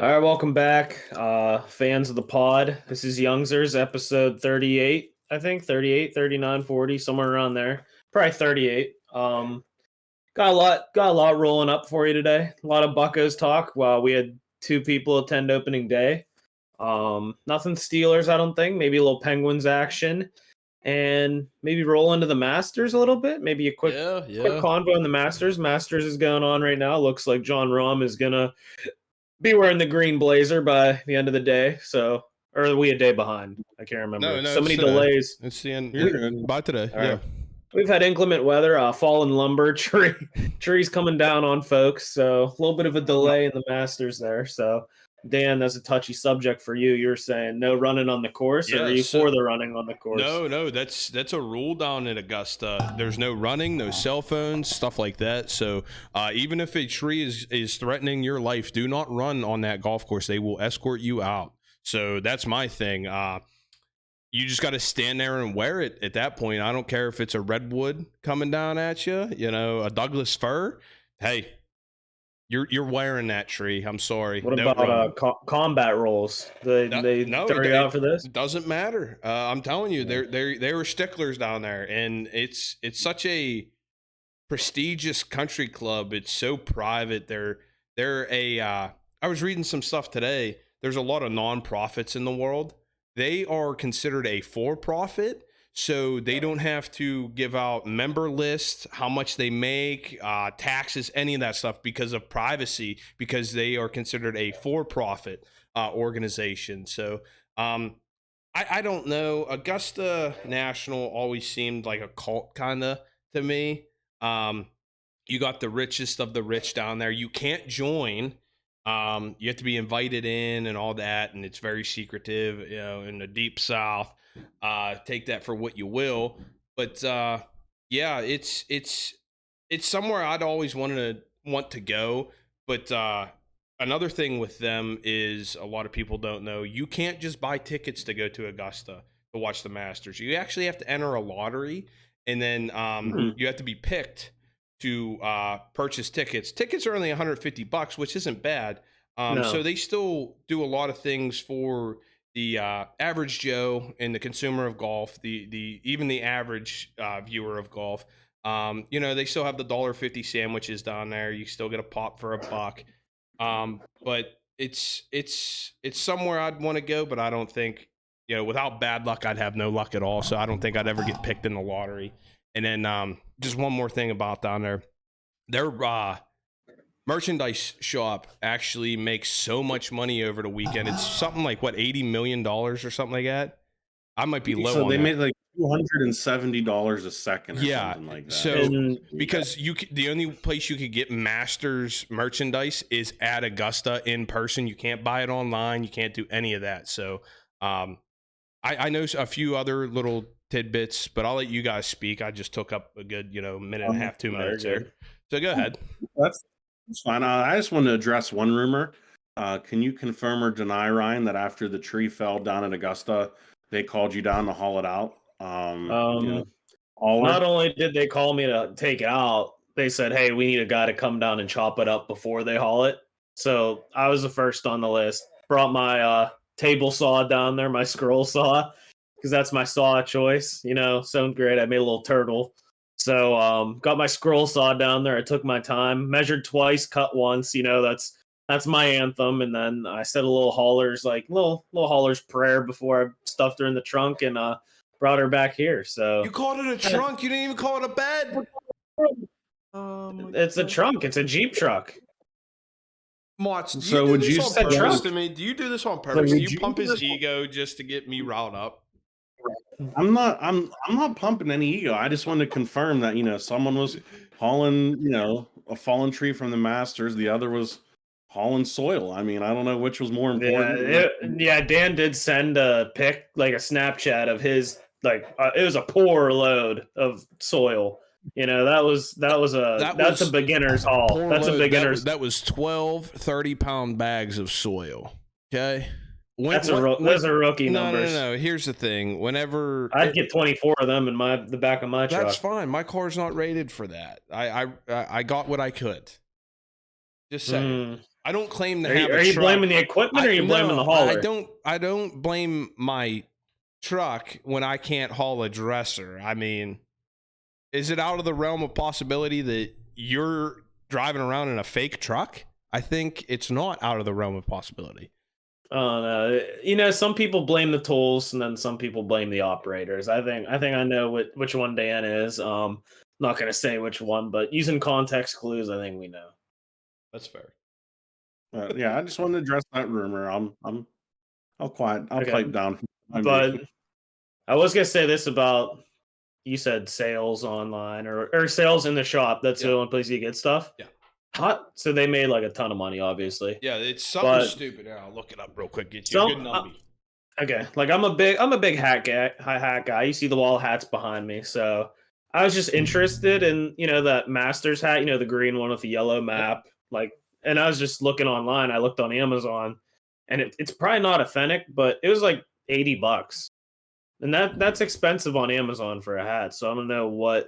All right, welcome back, fans of the pod. This is Youngzers, episode 38, I think, 38, 39, 40, somewhere around there. Probably 38. Got a lot rolling up for you today. A lot of Buccos talk. Well, we had two people attend opening day. Nothing Steelers, I don't think. Maybe a little Penguins action. And maybe roll into the Masters a little bit. Maybe a quick convo on the Masters. Masters is going on right now. Looks like John Rahm is gonna be wearing the green blazer by the end of the day. So, or are we a day behind? I can't remember. No, So many delays. It's the end. By today. All Yeah. right. We've had inclement weather, fallen lumber, trees coming down on folks. So a little bit of a delay in the Masters there. So Dan, that's a touchy subject for you. You're saying no running on the course, or are you for the running on the course? No, that's a rule down in Augusta. There's no running, no cell phones, stuff like that. So even if a tree is threatening your life, do not run on that golf course. They will escort you out. So that's my thing. You just got to stand there and wear it at that point. I don't care if it's a redwood coming down at you, a Douglas fir. Hey, you're wearing that tree. I'm sorry. What about combat rolls? They throw you out for this? It doesn't matter. I'm telling you, they were sticklers down there, and it's such a prestigious country club. It's so private. I was reading some stuff today. There's a lot of nonprofits in the world. They are considered a for-profit, so they don't have to give out member lists, how much they make, taxes, any of that stuff because of privacy, because they are considered a for-profit organization. So I don't know. Augusta National always seemed like a cult kind of to me. You got the richest of the rich down there. You can't join. You have to be invited in and all that, and it's very secretive, in the deep South. Take that for what you will, but yeah, it's somewhere I'd always want to go. But another thing with them is a lot of people don't know, you can't just buy tickets to go to Augusta to watch the Masters. You actually have to enter a lottery, and then you have to be picked to purchase tickets. Tickets are only $150, which isn't bad. No. So they still do a lot of things for the average Joe and the consumer of golf, even the average viewer of golf. They still have the $1.50 sandwiches down there. You still get a pop for $1. But it's somewhere I'd want to go, but I don't think, without bad luck, I'd have no luck at all. So I don't think I'd ever get picked in the lottery. And then just one more thing about down there. Their merchandise shop actually makes so much money over the weekend. It's something like, $80 million or something like that? I might be low on that. So they made like $270 a second or something like that. So because the only place you could get Masters merchandise is at Augusta in person. You can't buy it online. You can't do any of that. So I know a few other little tidbits, but I'll let you guys speak. I just took up a good, minute and a half, 2 minutes here. So go ahead. That's fine. I just wanted to address one rumor. Can you confirm or deny, Ryan, that after the tree fell down at Augusta, they called you down to haul it out? Not only did they call me to take it out, they said, hey, we need a guy to come down and chop it up before they haul it. So I was the first on the list. Brought my table saw down there, my scroll saw, because that's my saw of choice. Sounds great. I made a little turtle. So got my scroll saw down there. I took my time, measured twice, cut once. That's my anthem. And then I said a little hauler's prayer before I stuffed her in the trunk and brought her back here. So you called it a trunk. You didn't even call it a bed. It's a trunk. It's a Jeep truck. Martin, so would you say trust to me? Do you do this on purpose? Do you pump his ego just to get me riled up? I'm not pumping any ego. I just wanted to confirm that someone was hauling a fallen tree from the Masters. The other was hauling soil. I mean, I don't know which was more important. Dan did send a pic, like a Snapchat of his, it was a poor load of soil. That's a beginner's haul. That's a beginner's. That was 12 30-pound bags of soil. Okay. Those are rookie numbers. No. Here's the thing. Whenever I'd get 24 of them in the back of my truck. That's fine. My car's not rated for that. I got what I could. Just saying. I don't claim to Are have you, a are you truck. blaming the equipment or are you blaming the hauler? I don't blame my truck when I can't haul a dresser. I mean, is it out of the realm of possibility that you're driving around in a fake truck? I think it's not out of the realm of possibility. Some people blame the tools and then some people blame the operators. I think I know which one Dan is. Not gonna say which one, but using context clues, I think we know. That's fair. Yeah, I just wanted to address that rumor. I'll Okay. pipe down. But I was gonna say this about you said sales online or sales in the shop. That's the only place you get stuff. Yeah. So they made like a ton of money, obviously. Yeah, it's something stupid. I'll look it up real quick. Get you a good number. Okay, like I'm a big hat guy. You see the wall hats behind me, so I was just interested in that Masters hat, the green one with the yellow map, and I was just looking online. I looked on Amazon, and it's probably not authentic, but it was like $80, and that's expensive on Amazon for a hat. So I don't know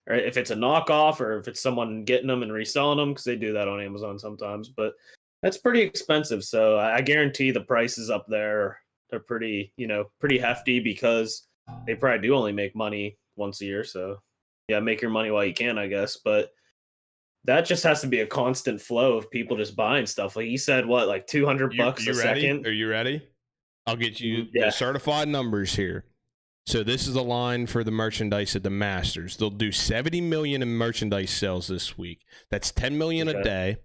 or if it's a knockoff or if it's someone getting them and reselling them because they do that on Amazon sometimes. But that's pretty expensive. So I guarantee the prices up there are pretty hefty because they probably do only make money once a year. So yeah, make your money while you can, I guess. But that just has to be a constant flow of people just buying stuff. Like you said, what, like $200 a second? Are you ready? I'll get you Yeah. the certified numbers here. So this is the line for the merchandise at the Masters. They'll do 70 million in merchandise sales this week. That's 10 million a day,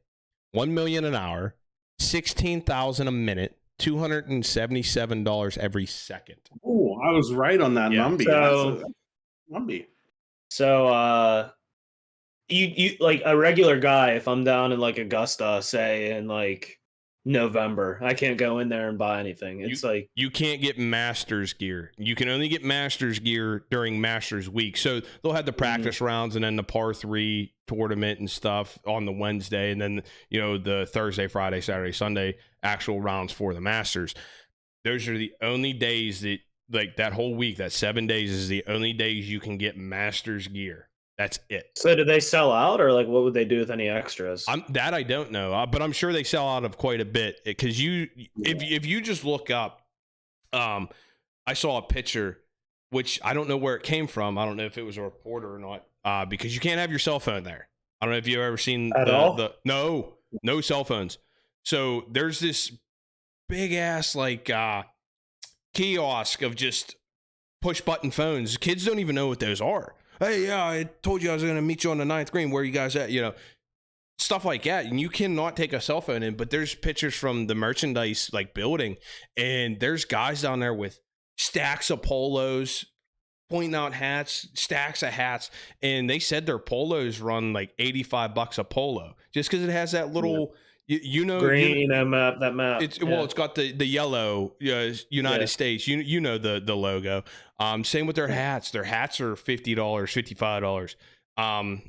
1 million an hour, 16,000 a minute, $277 every second. Oh, I was right on that number. So you like a regular guy, if I'm down in like Augusta, say in like November, I can't go in there and buy anything. It's you can't get Masters gear. You can only get Masters gear during Masters week. So they'll have the practice rounds and then the par 3 tournament and stuff on the Wednesday, and then the Thursday, Friday, Saturday, Sunday actual rounds for the Masters. Those are the only days that, like, that whole week, that 7 days is the only days you can get Masters gear. That's it. So do they sell out, or like what would they do with any extras? I don't know, but I'm sure they sell out of quite a bit because if you just look up, I saw a picture, which I don't know where it came from. I don't know if it was a reporter or not, because you can't have your cell phone there. I don't know if you've ever seen no cell phones. So there's this big ass like kiosk of just push button phones. Kids don't even know what those are. Hey, yeah, I told you I was going to meet you on the 9th green. Where are you guys at? Stuff like that. And you cannot take a cell phone in, but there's pictures from the merchandise like building, and there's guys down there with stacks of polos, pointing out hats, stacks of hats, and they said their polos run like $85 a polo just because it has that little green map. That map. It's got the yellow United States. You know the logo. Same with their hats. Their hats are $50, $55.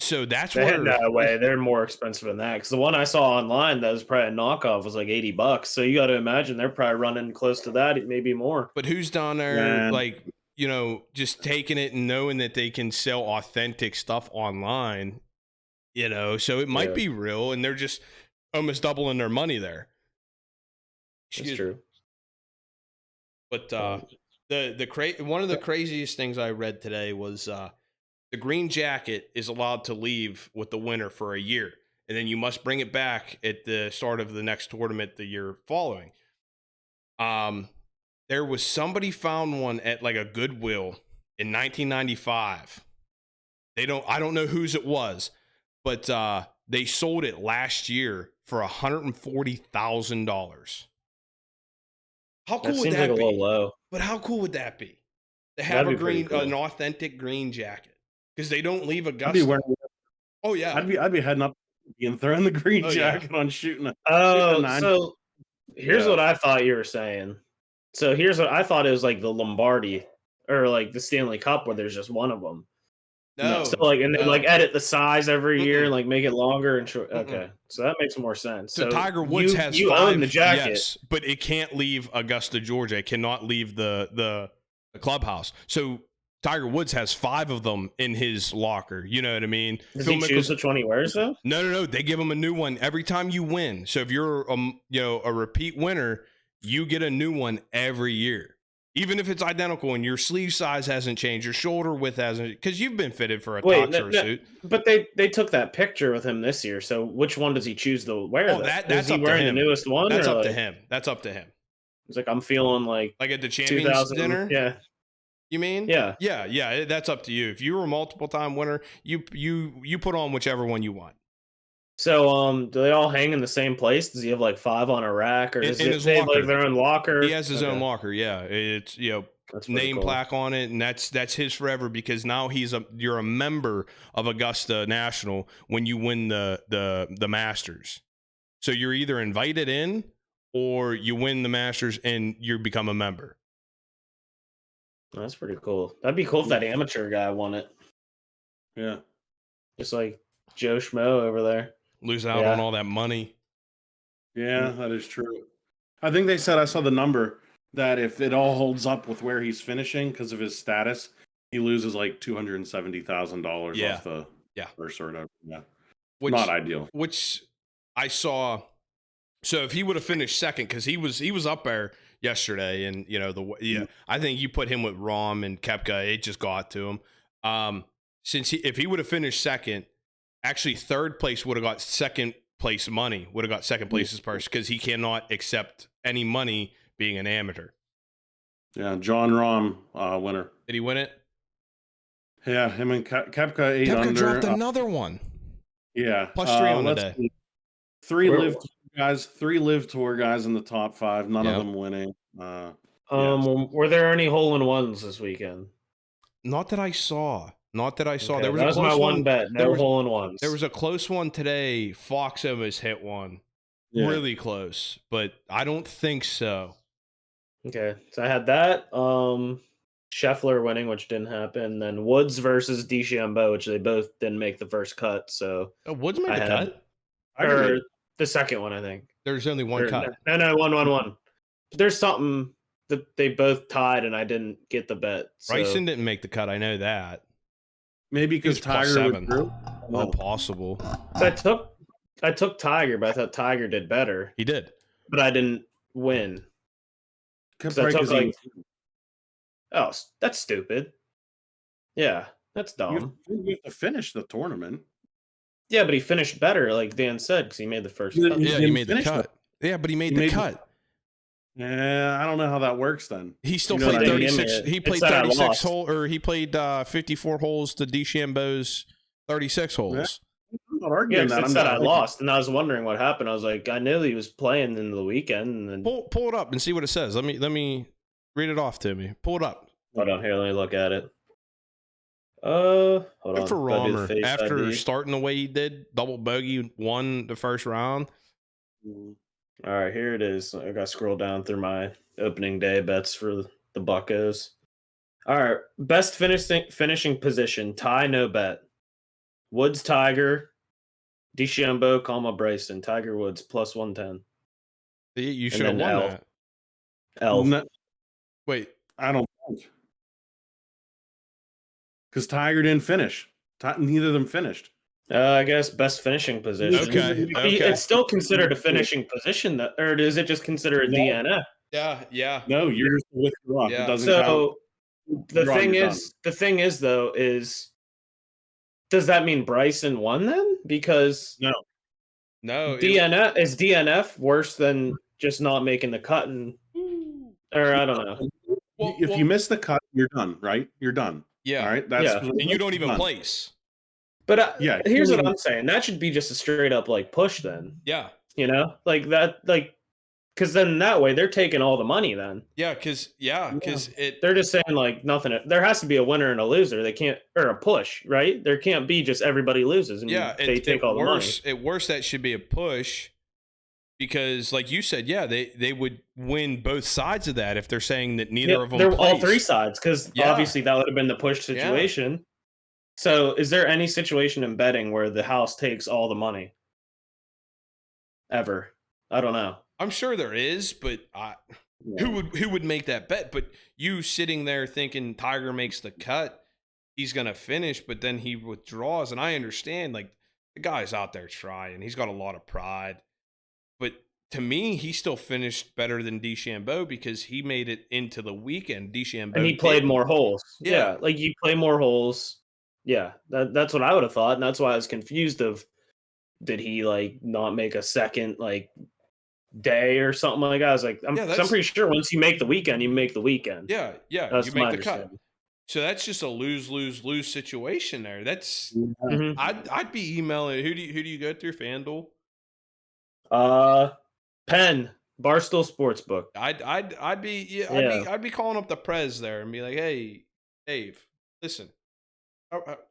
So that's no way. They're more expensive than that. Because the one I saw online that was probably a knockoff was like $80. So you got to imagine they're probably running close to that, maybe more. But who's down there just taking it and knowing that they can sell authentic stuff online? So it might be real, and they're just almost doubling their money there. That's true. But one of the craziest things I read today was the green jacket is allowed to leave with the winner for a year, and then you must bring it back at the start of the next tournament the year following. There was somebody found one at like a Goodwill in 1995. I don't know whose it was, but they sold it last year for $140,000. How cool would that be? A little low. But how cool would that be to have an authentic green jacket? Because they don't leave Augusta. I'd be heading up and throwing the green jacket on shooting. So here's what I thought you were saying. So here's what I thought it was, like the Lombardi or like the Stanley Cup where there's just one of them. No. So they like edit the size every year and like make it longer and short. Okay, so that makes more sense. So Tiger Woods has you 5, own the jacket, yes, but it can't leave Augusta, Georgia. It cannot leave the clubhouse. So Tiger Woods has 5 of them in his locker. You know what I mean? Does he choose which one he wears though? No. They give him a new one every time you win. So if you're a repeat winner, you get a new one every year. Even if it's identical and your sleeve size hasn't changed, your shoulder width hasn't, because you've been fitted for a tux or a suit. But they took that picture with him this year. So which one does he choose to wear? Oh, that's is he up wearing to him. The newest one? That's up to him. That's up to him. He's like, I'm feeling like at the Champions dinner. Yeah. You mean? Yeah. That's up to you. If you were a multiple time winner, you put on whichever one you want. So, do they all hang in the same place? Does he have like 5 on a rack, or does they have like their own locker? He has his own locker. Yeah, it's name cool. plaque on it, and that's his forever, because now you're a member of Augusta National when you win the Masters. So you're either invited in or you win the Masters and you become a member. That's pretty cool. That'd be cool if that amateur guy won it. Yeah. Just like Joe Schmo over there. Lose out on all that money. Yeah, that is true. I think they said, I saw the number, that if it all holds up with where he's finishing because of his status, he loses like $270,000 off the first or whatever. Yeah. Not ideal. Which I saw. So if he would have finished second, because he was up there yesterday, and I think you put him with Rahm and Koepka, it just got to him. If he would have finished second, actually third place would have got second place money, would have got second place's purse, because he cannot accept any money being an amateur. Yeah, John Rahm, winner. Did he win it? Yeah, him and Koepka 8 under. Koepka dropped another one. Yeah, plus 3 on the day. See. 3 live tour guys in the top 5. None of them winning. Were there any hole-in-ones this weekend? Not that I saw. Okay, There was that was my one bet. No hole-in-ones. There was a close one today. Fox almost hit one. Yeah. Really close, but I don't think so. Okay, so I had that. Scheffler winning, which didn't happen. Then Woods versus DeChambeau, which they both didn't make the first cut. So Woods made the cut? Or the second one, I think. There's only one cut. No, one. There's something that they both tied, and I didn't get the bet. So. Bryson didn't make the cut. I know that. Maybe because Tiger withdrew. Oh, possible. So I took Tiger, but I thought Tiger did better. He did, but I didn't win. Oh, that's stupid. Yeah, that's dumb. You have to finish the tournament. Yeah, but he finished better, like Dan said, because he made the first cut. Yeah, he made the cut. Yeah, but he made the cut. Yeah, I don't know how that works then. He still played 36. He played 36 holes, or he played 54 holes to DeChambeau's 36 holes. Yeah. I'm not arguing that. I said I lost, and I was wondering what happened. I was like, I knew he was playing in the weekend. And then... Pull it up and see what it says. Let me read it off to me. Pull it up. Hold on, here. Let me look at it. Hold on. For Romer, after starting the way he did, double bogey, won the first round. All right, here it is. I got to scroll down through my opening day bets for the Buccos. All right, best finishing position, tie, no bet. Woods, Tiger, DeChambeau, Bryson, Tiger Woods, plus 110. You should have won that. No, wait. I don't think. Because Tiger didn't finish. Neither of them finished. I guess best finishing position. Okay. It's still considered a finishing position, or is it just considered DNF? Yeah. No, you're just withdraw. Yeah. It doesn't count. The thing is, does that mean Bryson won then? Because no, DNF is DNF worse than just not making the cut, or I don't know. If you miss the cut, you're done. Right? You're done. Yeah. All right. And you don't even place. But here's what I'm saying. That should be just a straight up push then. Yeah. Because then that way they're taking all the money then. Yeah, because they're just saying nothing. There has to be a winner and a loser. They can't, or a push, right? There can't be just everybody loses and they take all the money. At worst, that should be a push because, like you said, they would win both sides of that if they're saying that neither of them. They're all 3 sides because obviously that would have been the push situation. Yeah. So, is there any situation in betting where the house takes all the money? Ever? I don't know. I'm sure there is, but Yeah. who would make that bet? But you sitting there thinking Tiger makes the cut, he's gonna finish, but then he withdraws, and I understand like the guy's out there trying, he's got a lot of pride, but to me, he still finished better than DeChambeau because he made it into the weekend. DeChambeau And he played didn't. more holes. Yeah. Yeah, like you play more holes. Yeah, that's what I would have thought, and that's why I was confused of did he like not make a second like day or something like that. I was like, I'm pretty sure once you make the weekend, you make the weekend. Yeah, That's you my make the cut. understanding. So that's just a lose situation there. That's Mhm. I'd be emailing. Who do you go through? FanDuel. Penn Barstool Sportsbook. I'd be calling up the Prez there and be like, hey, Dave, listen,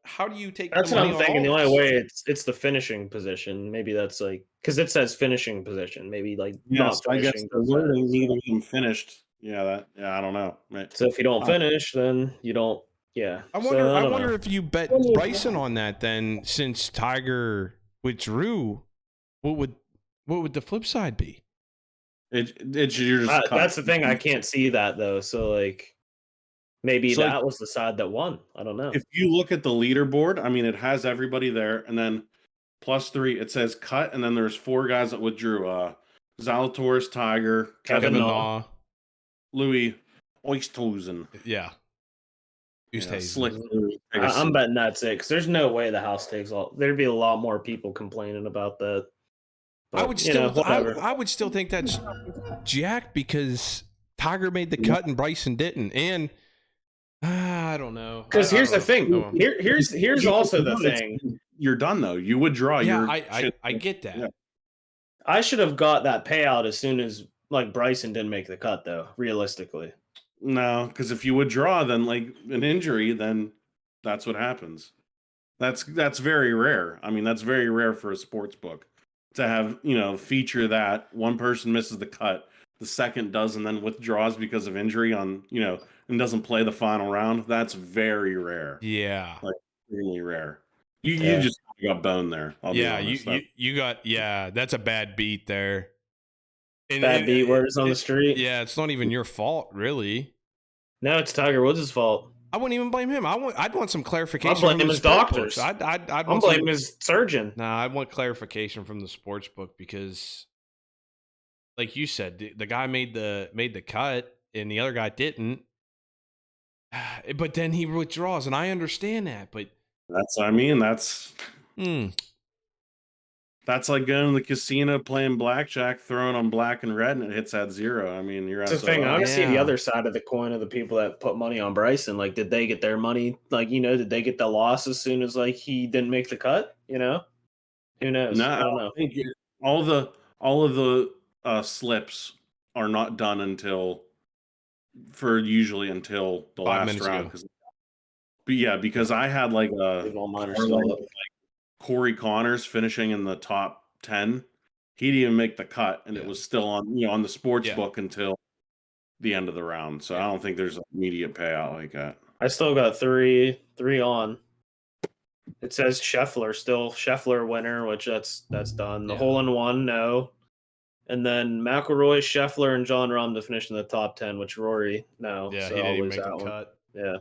how do you take? That's the what money I'm on thinking. The all only this? way it's the finishing position. Maybe that's like because it says finishing position. Maybe like Yes, not I guess finishing. the wording neither of them finished. Yeah, I don't know. So if you don't finish, then you don't. Yeah. I So, wonder. I don't wonder know. if you bet Bryson on that. Then, since Tiger withdrew, what would the flip side be? It's you're just cut. That's the thing. I can't see that though. So like maybe So, that was the side that won. I don't know. if you look at the leaderboard, I mean, it has everybody there, and then +3, it says cut, and then there's 4 guys that withdrew. Zalatoris, Tiger, Kevin Na. Louis Oosthuizen. Yeah. Slick Mhm. Louis. I'm betting that's it because there's no way the house takes all. There'd be a lot more people complaining about that. But, I would still, whatever. I would still think that's Jack because Tiger made the cut and Bryson didn't, and I don't know. Because here's the thing. No. Here's also the thing. You're done though. You withdraw. Yeah, I get that. Yeah. I should have got that payout as soon as like Bryson didn't make the cut, though. Realistically, No, because if you withdraw, then like an injury, then that's what happens. That's very rare. I mean, that's very rare for a sports book to have feature that one person misses the cut, the second does, and then withdraws because of injury on and doesn't play the final round. That's very rare. Yeah. Like really rare. You Yeah. just got boned there. I'll be honest. you got that's a bad beat there. bad beat words on the street. Yeah, it's not even your fault, really. No, it's Tiger Woods' fault. I wouldn't even blame him. I'd want some clarification. I'm blaming from the his sport doctors. books. I'd I'm want blaming his surgeon. Nah, I want clarification from the sports book because, like you said, the guy made the cut and the other guy didn't. But then he withdraws, and I understand that. But That's that's like going to the casino playing blackjack, throwing on black and red, and it hits at 0. I mean, you're That's the thing. I want to see the Yeah. other side of the coin of the people that put money on Bryson. Like, did they get their money? Like, did they get the loss as soon as like he didn't make the cut? Who knows? No, I don't know. think all of the slips are not done until the 5 last minutes round. ago. But yeah, because I had like All mine are still up. Corey Connors finishing in the top 10. He didn't even make the cut, and it was still on the sports book until the end of the round. So I don't think there's an immediate payout like that. I still got three on. It says Scheffler winner, which that's done. The hole in one, no. And then McIlroy, Scheffler, and John Rahm to finish in the top 10, which Rory, no. Yeah, so he I'll didn't even lose make that the one. cut. Yeah.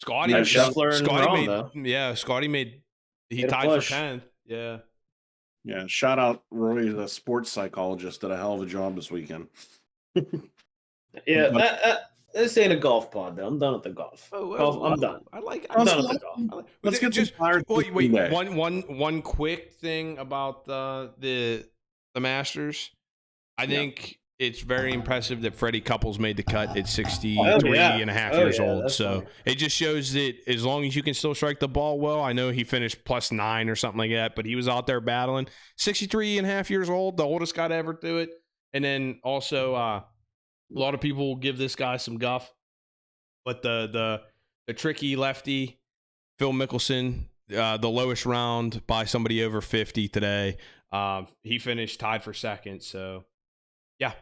Scotty, Scheffler and Rahm, made, though. Yeah, Scotty made. He Made a tied for push. 10th. Yeah. Yeah, shout out Roy, the sports psychologist, did a hell of a job this weekend. Yeah, this ain't a golf pod, though. I'm done with the golf. I'm done. I'm done with the golf. Let's get just wait. today. One quick thing about the Masters. I think it's very impressive that Freddie Couples made the cut at 63 and a half years old. So funny. it just shows that as long as you can still strike the ball well, I know he finished +9 or something like that, but he was out there battling. 63 and a half years old, the oldest guy to ever do it. And then also a lot of people will give this guy some guff, but the tricky lefty, Phil Mickelson, the lowest round by somebody over 50 today. He finished tied for second. So yeah,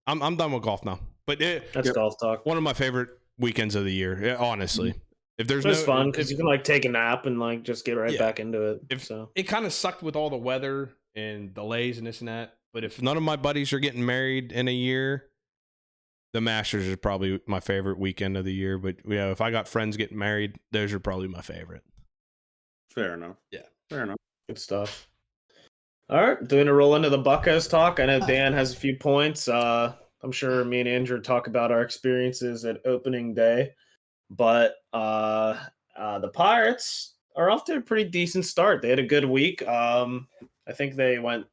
I'm done with golf now. But That's golf talk. One of my favorite weekends of the year, honestly. If there's It's fun because you can like take a nap and like just get right back into it. So it kind of sucked with all the weather and delays and this and that. But if none of my buddies are getting married in a year, the Masters is probably my favorite weekend of the year. But yeah, if I got friends getting married, those are probably my favorite. Fair enough. Yeah. Fair enough. Good stuff. All right, doing a roll into the Buccos talk. I know Dan has a few points. I'm sure me and Andrew talk about our experiences at opening day, but the Pirates are off to a pretty decent start. They had a good week. I think they went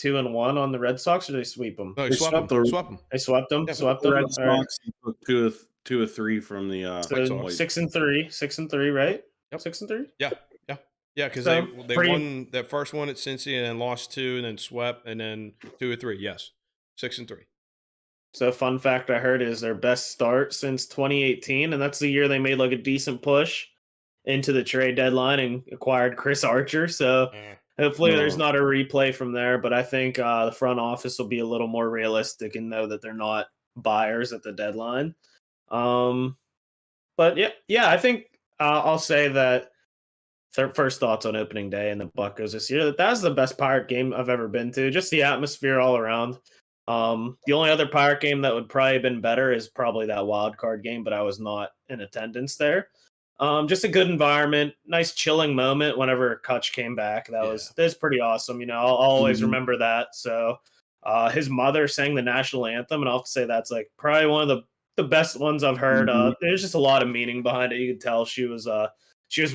2-1 on the Red Sox, or they sweep them. No, They swap swept them. the Swap them. They swept them. Yeah. Swept The them. Red All right. Sox took two of three from the White So Sox. 6-3, 6-3, right? Yep. 6-3. Yeah. Yeah, because So, they pretty- won that first one at Cincy and then lost 2 and then swept and then 2 or 3. Yes, 6-3. So, fun fact I heard is their best start since 2018, and that's the year they made like a decent push into the trade deadline and acquired Chris Archer. So, hopefully, there's not a replay from there. But I think the front office will be a little more realistic and know that they're not buyers at the deadline. But yeah, I think I'll say that. First thoughts on opening day and the Buccos this year. That was the best Pirate game I've ever been to. Just the atmosphere all around. The only other Pirate game that would probably have been better is probably that wild card game, but I was not in attendance there. Just a good environment, nice chilling moment whenever Kutch came back. That was pretty awesome. I'll always remember that. So his mother sang the national anthem, and I'll have to say that's like probably one of the best ones I've heard. There's just a lot of meaning behind it. You could tell she was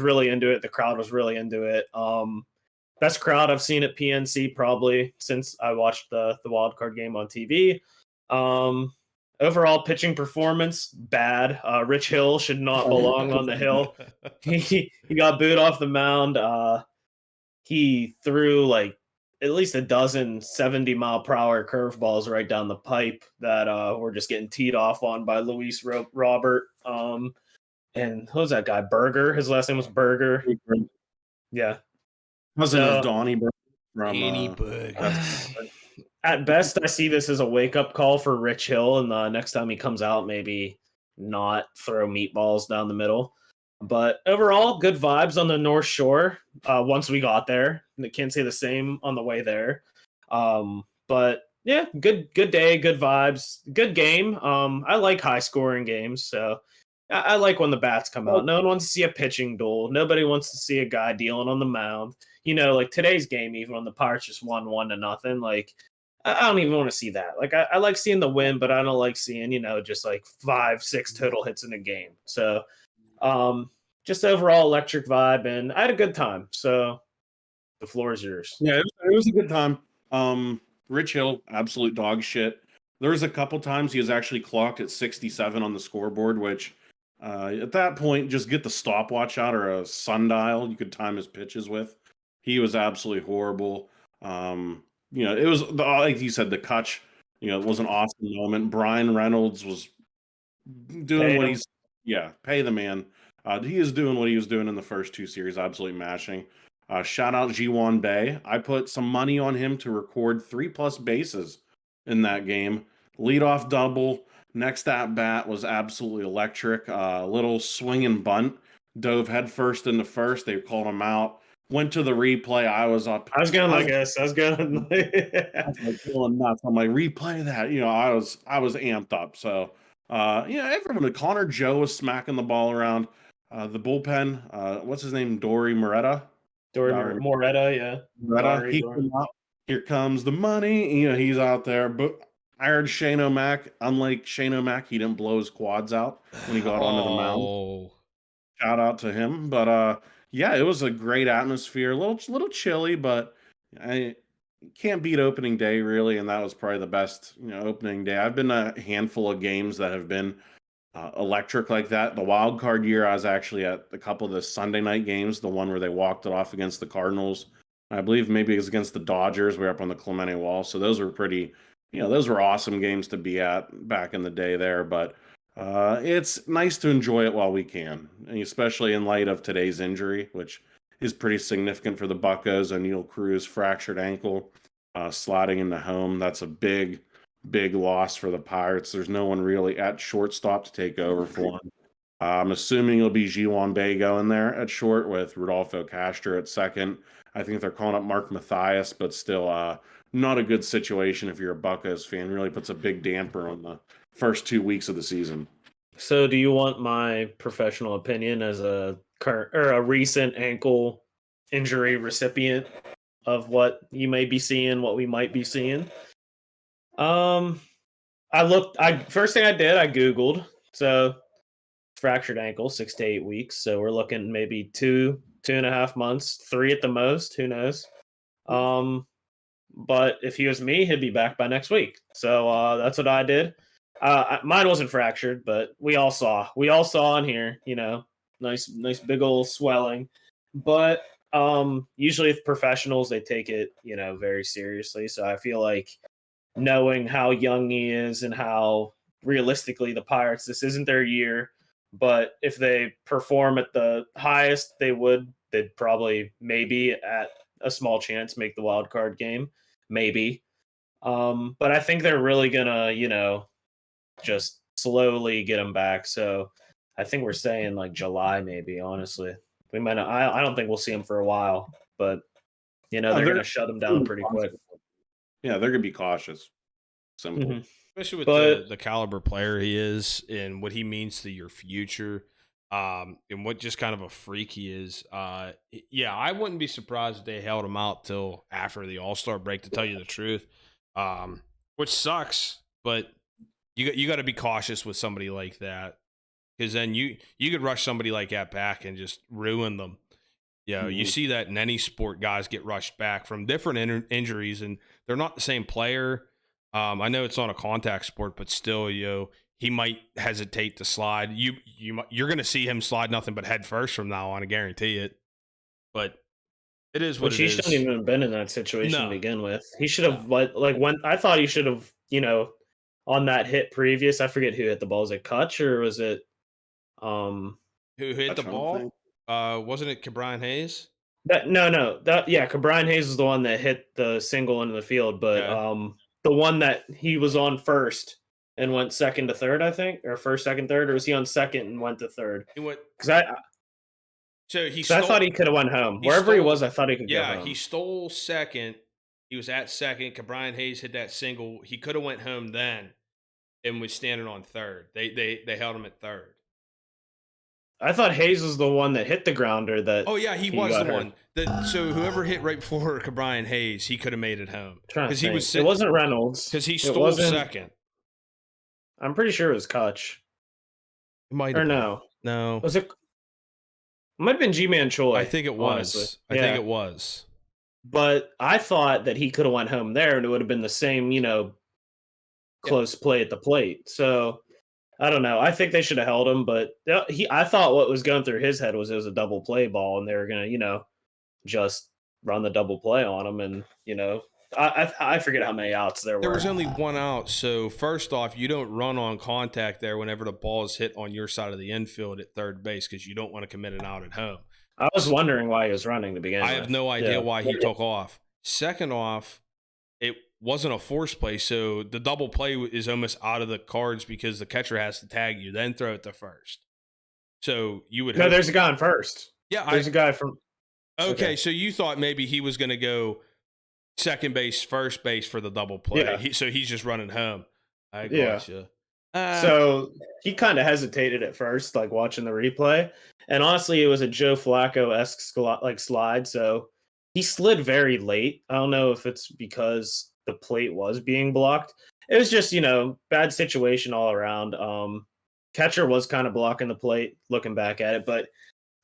really into it. The crowd was really into it. Best crowd I've seen at PNC probably since I watched the wild card game on TV. Overall pitching performance bad. Rich Hill should not belong on the hill. He got booed off the mound. He threw like at least a dozen 70-mile-per-hour curveballs right down the pipe that were just getting teed off on by Luis Robert. And who's that guy? Berger. His last name was Berger. Yeah. Cousin of Donnie Berger from Danny Berger. At best, I see this as a wake-up call for Rich Hill, and next time he comes out, maybe not throw meatballs down the middle. But overall, good vibes on the North Shore once we got there. I can't say the same on the way there. But yeah, good day, good vibes, good game. I like high-scoring games, so I like when the bats come out. No one wants to see a pitching duel. Nobody wants to see a guy dealing on the mound. Like today's game, even when the Pirates just won 1-0, like I don't even want to see that. Like I like seeing the win, but I don't like seeing, just like 5-6 total hits in a game. So just overall electric vibe, and I had a good time. So the floor is yours. Yeah, it was a good time. Rich Hill, absolute dog shit. There was a couple times he was actually clocked at 67 on the scoreboard, which at that point, just get the stopwatch out or a sundial you could time his pitches with. He was absolutely horrible. It was like you said, the Kutch. It was an awesome moment. Brian Reynolds was doing what he's pay the man. He is doing what he was doing in the first 2 series, absolutely mashing. Shout out Ji-Won Bae. I put some money on him to record 3+ bases in that game. Leadoff double. Next at bat was absolutely electric. Little swing and bunt. Dove headfirst into first. They called him out. Went to the replay. I was up. I was going like this. I was going feeling nuts. I'm like, replay that. I was amped up. So everyone. Connor Joe was smacking the ball around. The bullpen. What's his name? Dory Moretta. Moretta, yeah. Moretta. He came out. Here comes the money. He's out there. But I heard Shane O'Mac. Unlike Shane O'Mac, he didn't blow his quads out when he got onto the mound. Shout out to him. But yeah, it was a great atmosphere. A little chilly, but I can't beat opening day really, and that was probably the best opening day. I've been a handful of games that have been electric like that. The wild card year, I was actually at a couple of the Sunday night games. The one where they walked it off against the Cardinals. I believe maybe it was against the Dodgers. We were up on the Clemente Wall, so those were pretty. Those were awesome games to be at back in the day there. But it's nice to enjoy it while we can, and especially in light of today's injury, which is pretty significant for the Buccos. O'Neal Cruz fractured ankle, sliding into home. That's a big loss for the Pirates. There's no one really at shortstop to take over for him. I'm assuming it'll be Ji-Won Bae going there at short with Rodolfo Castro at second. I think they're calling up Mark Mathias, but still not a good situation if you're a Buccos fan. Really puts a big damper on the first 2 weeks of the season. So, do you want my professional opinion as a current or a recent ankle injury recipient of what you may be seeing, what we might be seeing? Um, I first thing I did, I Googled. So, fractured ankle, 6 to 8 weeks. So we're looking maybe 2.5 months, 3 at the most. Who knows? Um, but if he was me, he'd be back by next week. So that's what I did. Mine wasn't fractured, but we all saw in here, nice big old swelling. But usually with professionals, they take it, very seriously. So I feel like knowing how young he is and how realistically the Pirates, this isn't their year. But if they perform at the highest they'd probably maybe at a small chance make the wild card game. Maybe. But I think they're really gonna, just slowly get him back. So I think we're saying like July, maybe. Honestly, we might not. I don't think we'll see him for a while, but they're gonna shut him down pretty quick. Yeah, they're gonna be cautious. Simple. Mm-hmm. Especially with But the caliber player he is and what he means to your future, and what just kind of a freak he is. Yeah, I wouldn't be surprised if they held him out till after the All-Star break, to tell you the truth, which sucks, but you got to be cautious with somebody like that, because then you could rush somebody like that back and just ruin them. Yeah, you see that in any sport, guys get rushed back from different injuries, and they're not the same player. I know it's not a contact sport, but still, he might hesitate to slide. You're going to see him slide nothing but head first from now on. I guarantee it. But it is what which it he is. shouldn't even have been in that situation No. to begin with. He should have like when I thought he should have, on that hit previous. I forget who hit the ball. Was it Kutch or was it Who hit the ball? Wasn't it Cabrian Hayes? Cabrian Hayes is the one that hit the single into the field, but the one that he was on first and went second to third, I think, or first, second, third, or was he on second and went to third? He went. Because I thought he could have went home. Wherever he was, I thought he could go home. Yeah, he stole second. He was at second. Cabrian Hayes hit that single. He could have went home then and was standing on third. They held him at third. I thought Hayes was the one that hit the grounder. Oh yeah, he was the one. So whoever hit right before Cabrian Hayes, he could have made it home because he was. It wasn't Reynolds because he stole second. I'm pretty sure it was Kutch. It might or have no, no. Was it? It might have been G-Man Choi. I think it was. Honestly. I think it was. But I thought that he could have went home there, and it would have been the same, close play at the plate. So I don't know. I think they should have held him, but I thought what was going through his head was it was a double play ball, and they were gonna, just run the double play on him, and I forget how many outs there were. There was only one out. So first off, you don't run on contact there whenever the ball is hit on your side of the infield at third base, because you don't want to commit an out at home. I was wondering why he was running to begin with. I have no idea why he took off. Second off, it wasn't a force play, so the double play is almost out of the cards because the catcher has to tag you, then throw it to first. So you would there's a guy on first. Yeah, there's a guy from. Okay, so you thought maybe he was going to go second base, first base for the double play. Yeah. So he's just running home. I gotcha. So he kind of hesitated at first, like watching the replay. And honestly, it was a Joe Flacco-esque slide. So he slid very late. I don't know if it's because the plate was being blocked. It was just, bad situation all around. Catcher was kind of blocking the plate, looking back at it, but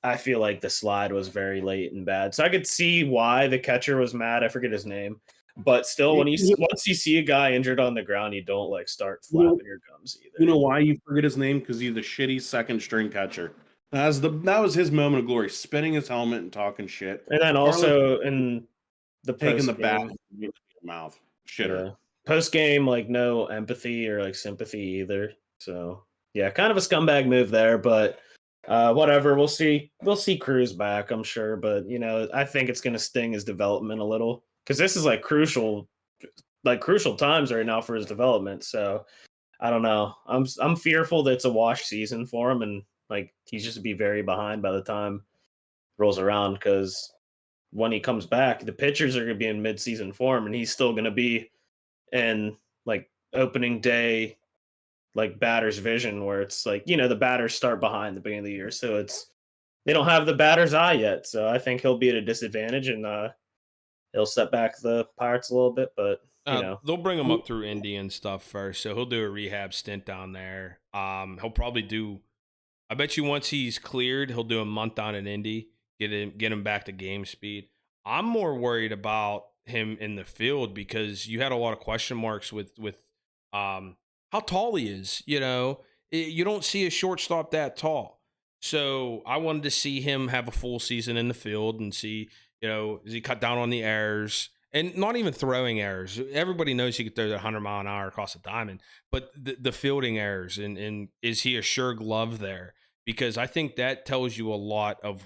I feel like the slide was very late and bad. So I could see why the catcher was mad. I forget his name. But still, once you see a guy injured on the ground, you don't start flapping your gums either. You know why you forget his name? Because he's the shitty second string catcher. That was his moment of glory, spinning his helmet and talking shit. And then also in the taking the bat in your mouth, shitter. Yeah. Post game, no empathy or sympathy either. So yeah, kind of a scumbag move there, but whatever. We'll see Cruz back, I'm sure, but I think it's going to sting his development a little. Because this is crucial times right now for his development. So I don't know. I'm fearful that it's a wash season for him, and he's just be very behind by the time it rolls around. Because when he comes back, the pitchers are going to be in mid-season form, and he's still going to be in opening day like batter's vision, where it's like, the batters start behind the beginning of the year, so they don't have the batter's eye yet. So I think he'll be at a disadvantage, and he'll set back the Pirates a little bit. But They'll bring him up through Indy and stuff first, so he'll do a rehab stint down there. He'll probably do. I bet you once he's cleared, he'll do a month down in Indy, get him back to game speed. I'm more worried about him in the field because you had a lot of question marks with how tall he is. You don't see a shortstop that tall. So I wanted to see him have a full season in the field and see, is he cut down on the errors and not even throwing errors. Everybody knows he could throw that 100-mile-an-hour across a diamond, but the fielding errors and is he a sure glove there? Because I think that tells you a lot of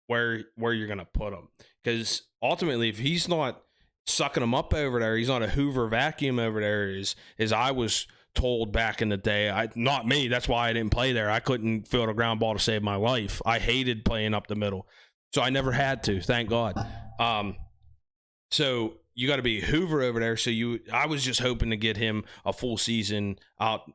where you're going to put him. Because ultimately, if he's not sucking him up over there, he's not a Hoover vacuum over there, as I was told back in the day. Not me. That's why I didn't play there. I couldn't field a ground ball to save my life. I hated playing up the middle, so I never had to. Thank God. So you got to be Hoover over there. So I was just hoping to get him a full season out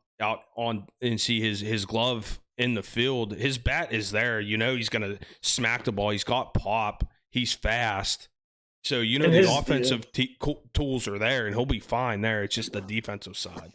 on and see his glove in the field. His bat is there. He's going to smack the ball. He's got pop. He's fast. So the offensive tools are there, and he'll be fine there. It's just the defensive side.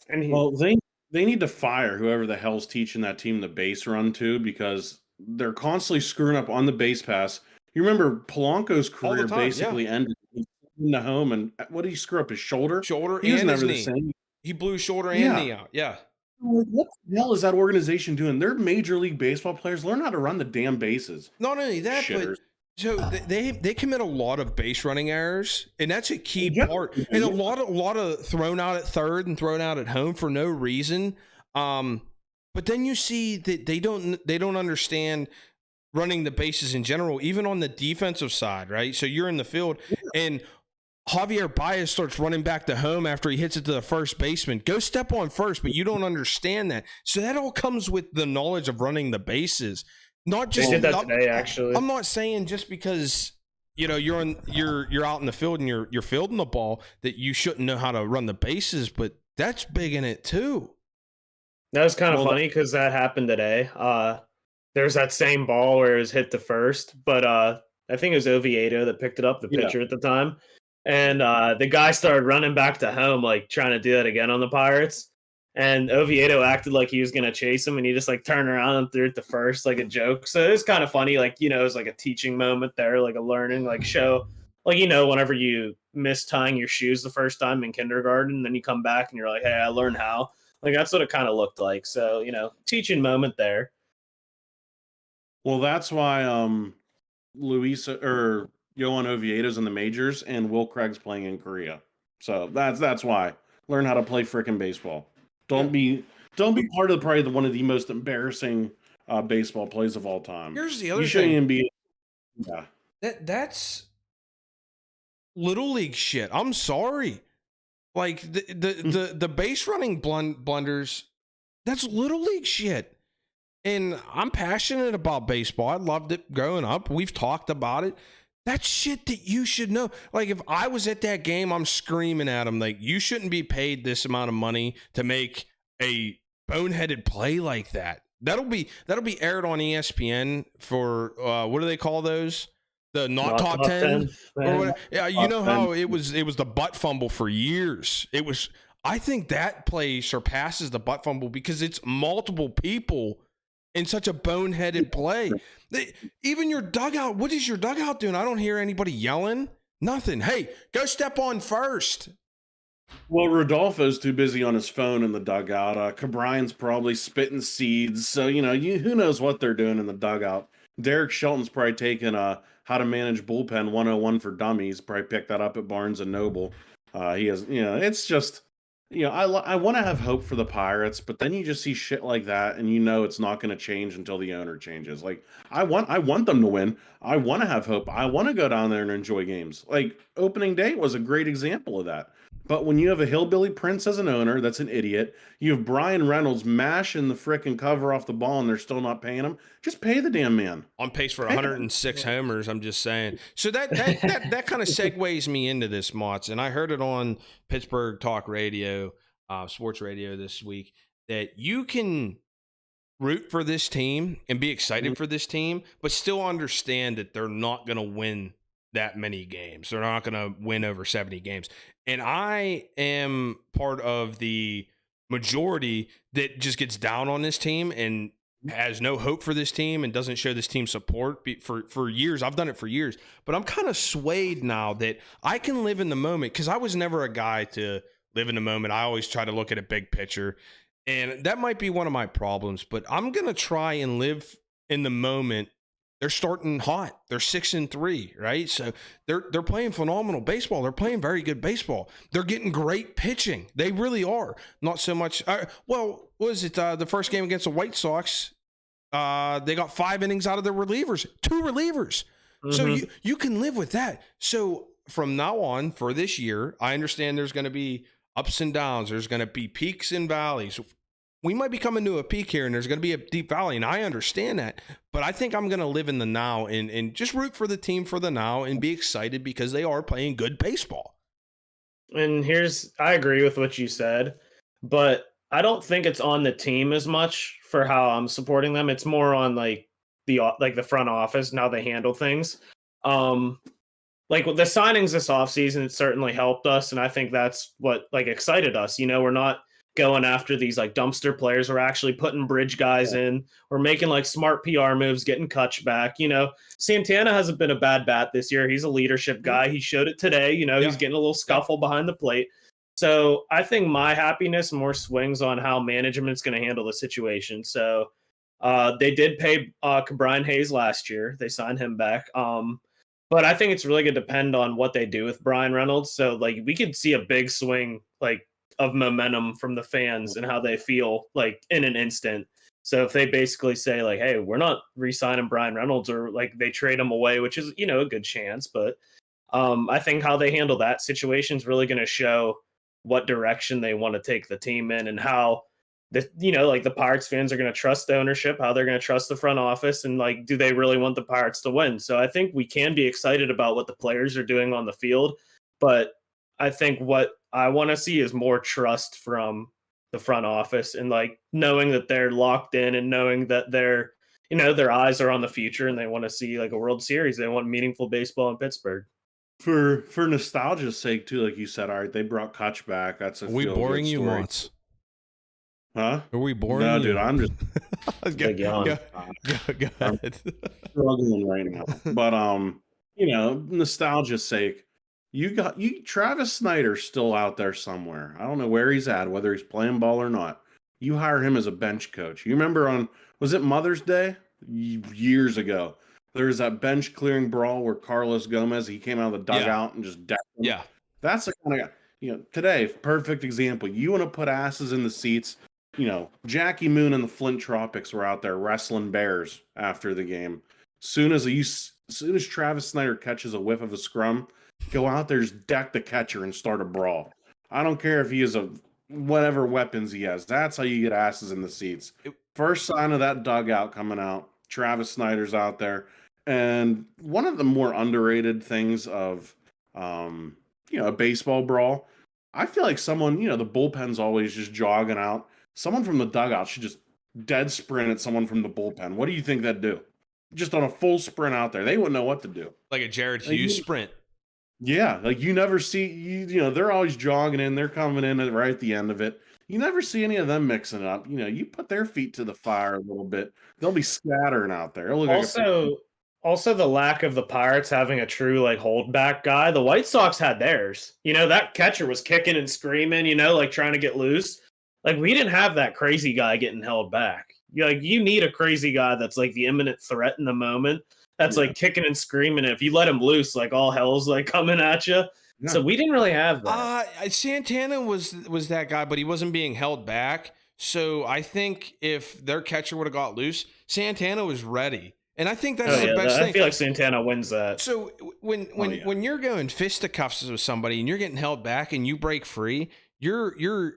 Well, they need to fire whoever the hell's teaching that team the base run too, because they're constantly screwing up on the base pass. You remember Polanco's career basically ended in the home, and what did he screw up? His shoulder? He was never the same. He blew shoulder and knee out. Yeah. What the hell is that organization doing? They're Major League Baseball players. Learn how to run the damn bases. Not only that, but so they commit a lot of base running errors, and that's a key part. And a lot of thrown out at third and thrown out at home for no reason. But then you see that they don't understand running the bases in general, even on the defensive side, right? So you're in the field, and Javier Baez starts running back to home after he hits it to the first baseman. Go step on first, but you don't understand that. So that all comes with the knowledge of running the bases. Not just they did that today, actually. I'm not saying just because you're out in the field and you're fielding the ball that you shouldn't know how to run the bases, but that's big in it too. That was kind of funny because that happened today. There's that same ball where it was hit to first, but I think it was Oviedo that picked it up, the pitcher at the time. And the guy started running back to home, like trying to do that again on the Pirates. And Oviedo acted like he was going to chase him, and he just like turned around and threw it to first like a joke. So it was kind of funny, like, it was like a teaching moment there, like a learning, like show. Like, whenever you miss tying your shoes the first time in kindergarten, then you come back and you're like, hey, I learned how. Like, that's what it kind of looked like. So, teaching moment there. Well, that's why Johan Oviedo's in the majors and Will Craig's playing in Korea. So that's why. Learn how to play frickin' baseball. Don't be part of probably one of the most embarrassing baseball plays of all time. Here's the other thing. You shouldn't even be. Yeah. That's little league shit. I'm sorry. Like the base running blunders, that's little league shit. And I'm passionate about baseball. I loved it growing up. We've talked about it. That's shit that you should know. Like, if I was at that game, I'm screaming at him, like, you shouldn't be paid this amount of money to make a boneheaded play like that. That'll be aired on ESPN for what do they call those? The not top 10 or whatever. Yeah, you know how it was the butt fumble for years. I think that play surpasses the butt fumble because it's multiple people in such a boneheaded play. Even your dugout, what is your dugout doing? I don't hear anybody yelling. Nothing. Hey, go step on first. Well, Rodolfo's too busy on his phone in the dugout. Cabrian's probably spitting seeds. So, who knows what they're doing in the dugout. Derek Shelton's probably taking How to Manage Bullpen 101 for Dummies. Probably picked that up at Barnes & Noble. He has, it's just... I want to have hope for the Pirates, but then you just see shit like that, and it's not going to change until the owner changes. Like, I want them to win. I want to have hope. I want to go down there and enjoy games. Like, opening day was a great example of that. But when you have a hillbilly Prince as an owner that's an idiot, you have Brian Reynolds mashing the frickin' cover off the ball, and they're still not paying him. Just pay the damn man. On pace for 106 homers, I'm just saying. So that kind of segues me into this, Motts, and I heard it on Pittsburgh Talk Radio, sports radio this week, that you can root for this team and be excited for this team, but still understand that they're not going to win that many games. They're not going to win over 70 games. And I am part of the majority that just gets down on this team and has no hope for this team and doesn't show this team support for years. I've done it for years, but I'm kind of swayed now that I can live in the moment, because I was never a guy to live in the moment. I always try to look at a big picture, and that might be one of my problems, but I'm going to try and live in the moment. They're starting hot. They're 6-3, right? So they're playing phenomenal baseball. They're playing very good baseball. They're getting great pitching. They really are. Not so much. What was it? The first game against the White Sox, they got 5 innings out of their relievers, 2 relievers. Mm-hmm. So you can live with that. So from now on, for this year, I understand there's going to be ups and downs. There's going to be peaks and valleys. We might be coming to a peak here, and there's going to be a deep valley, and I understand that. But I think I'm going to live in the now and just root for the team for the now and be excited because they are playing good baseball. And I agree with what you said, but I don't think it's on the team as much for how I'm supporting them. It's more on like the front office and how they handle things. Like the signings this offseason, it certainly helped us, and I think that's what excited us. We're not going after these dumpster players. We're actually putting bridge guys in. We're making smart PR moves, getting Kutch back. Santana hasn't been a bad bat this year. He's a leadership guy. He showed it today. He's getting a little scuffle behind the plate. So I think my happiness more swings on how management's going to handle the situation. So they did pay Brian Hayes last year. They signed him back. But I think it's really going to depend on what they do with Brian Reynolds. So we could see a big swing of momentum from the fans and how they feel in an instant. So if they basically say hey, we're not re-signing Brian Reynolds, or they trade him away, which is, a good chance. But I think how they handle that situation is really going to show what direction they want to take the team in, and how the Pirates fans are going to trust the ownership, how they're going to trust the front office, and do they really want the Pirates to win? So I think we can be excited about what the players are doing on the field, but I think what I want to see is more trust from the front office, and knowing that they're locked in, and knowing that their eyes are on the future, and they want to see a World Series. They want meaningful baseball in Pittsburgh. For nostalgia's sake too, like you said, all right, they brought Kutch back. That's a Are we boring you once? Huh? Are we boring? No, you? dude, I'm just go ahead. Struggling right now. But nostalgia's sake, Travis Snyder's still out there somewhere. I don't know where he's at, whether he's playing ball or not. You hire him as a bench coach. You remember was it Mother's Day years ago? There was that bench clearing brawl where Carlos Gomez, he came out of the dugout and just decked him. Yeah. That's the kind of guy, today, perfect example. You want to put asses in the seats. Jackie Moon and the Flint Tropics were out there wrestling bears after the game. Soon as Travis Snyder catches a whiff of a scrum, go out there, just deck the catcher and start a brawl. I don't care if he has whatever weapons he has. That's how you get asses in the seats. First sign of that dugout coming out, Travis Snyder's out there. And one of the more underrated things of, a baseball brawl, I feel like someone, the bullpen's always just jogging out. Someone from the dugout should just dead sprint at someone from the bullpen. What do you think that'd do? Just on a full sprint out there. They wouldn't know what to do. Like a Jared Hughes sprint. Yeah, you never see, they're always jogging in. They're coming in right at the end of it. You never see any of them mixing up. You put their feet to the fire a little bit, they'll be scattering out there. Also, the lack of the Pirates having a true holdback guy. The White Sox had theirs. That catcher was kicking and screaming, trying to get loose. We didn't have that crazy guy getting held back. You need a crazy guy that's the imminent threat in the moment. That's kicking and screaming. If you let him loose, all hell's coming at you. Yeah. So we didn't really have that. Santana was that guy, but he wasn't being held back. So I think if their catcher would have got loose, Santana was ready. And I think that's the best thing. I feel like Santana wins that. So when you're going fisticuffs with somebody and you're getting held back and you break free, your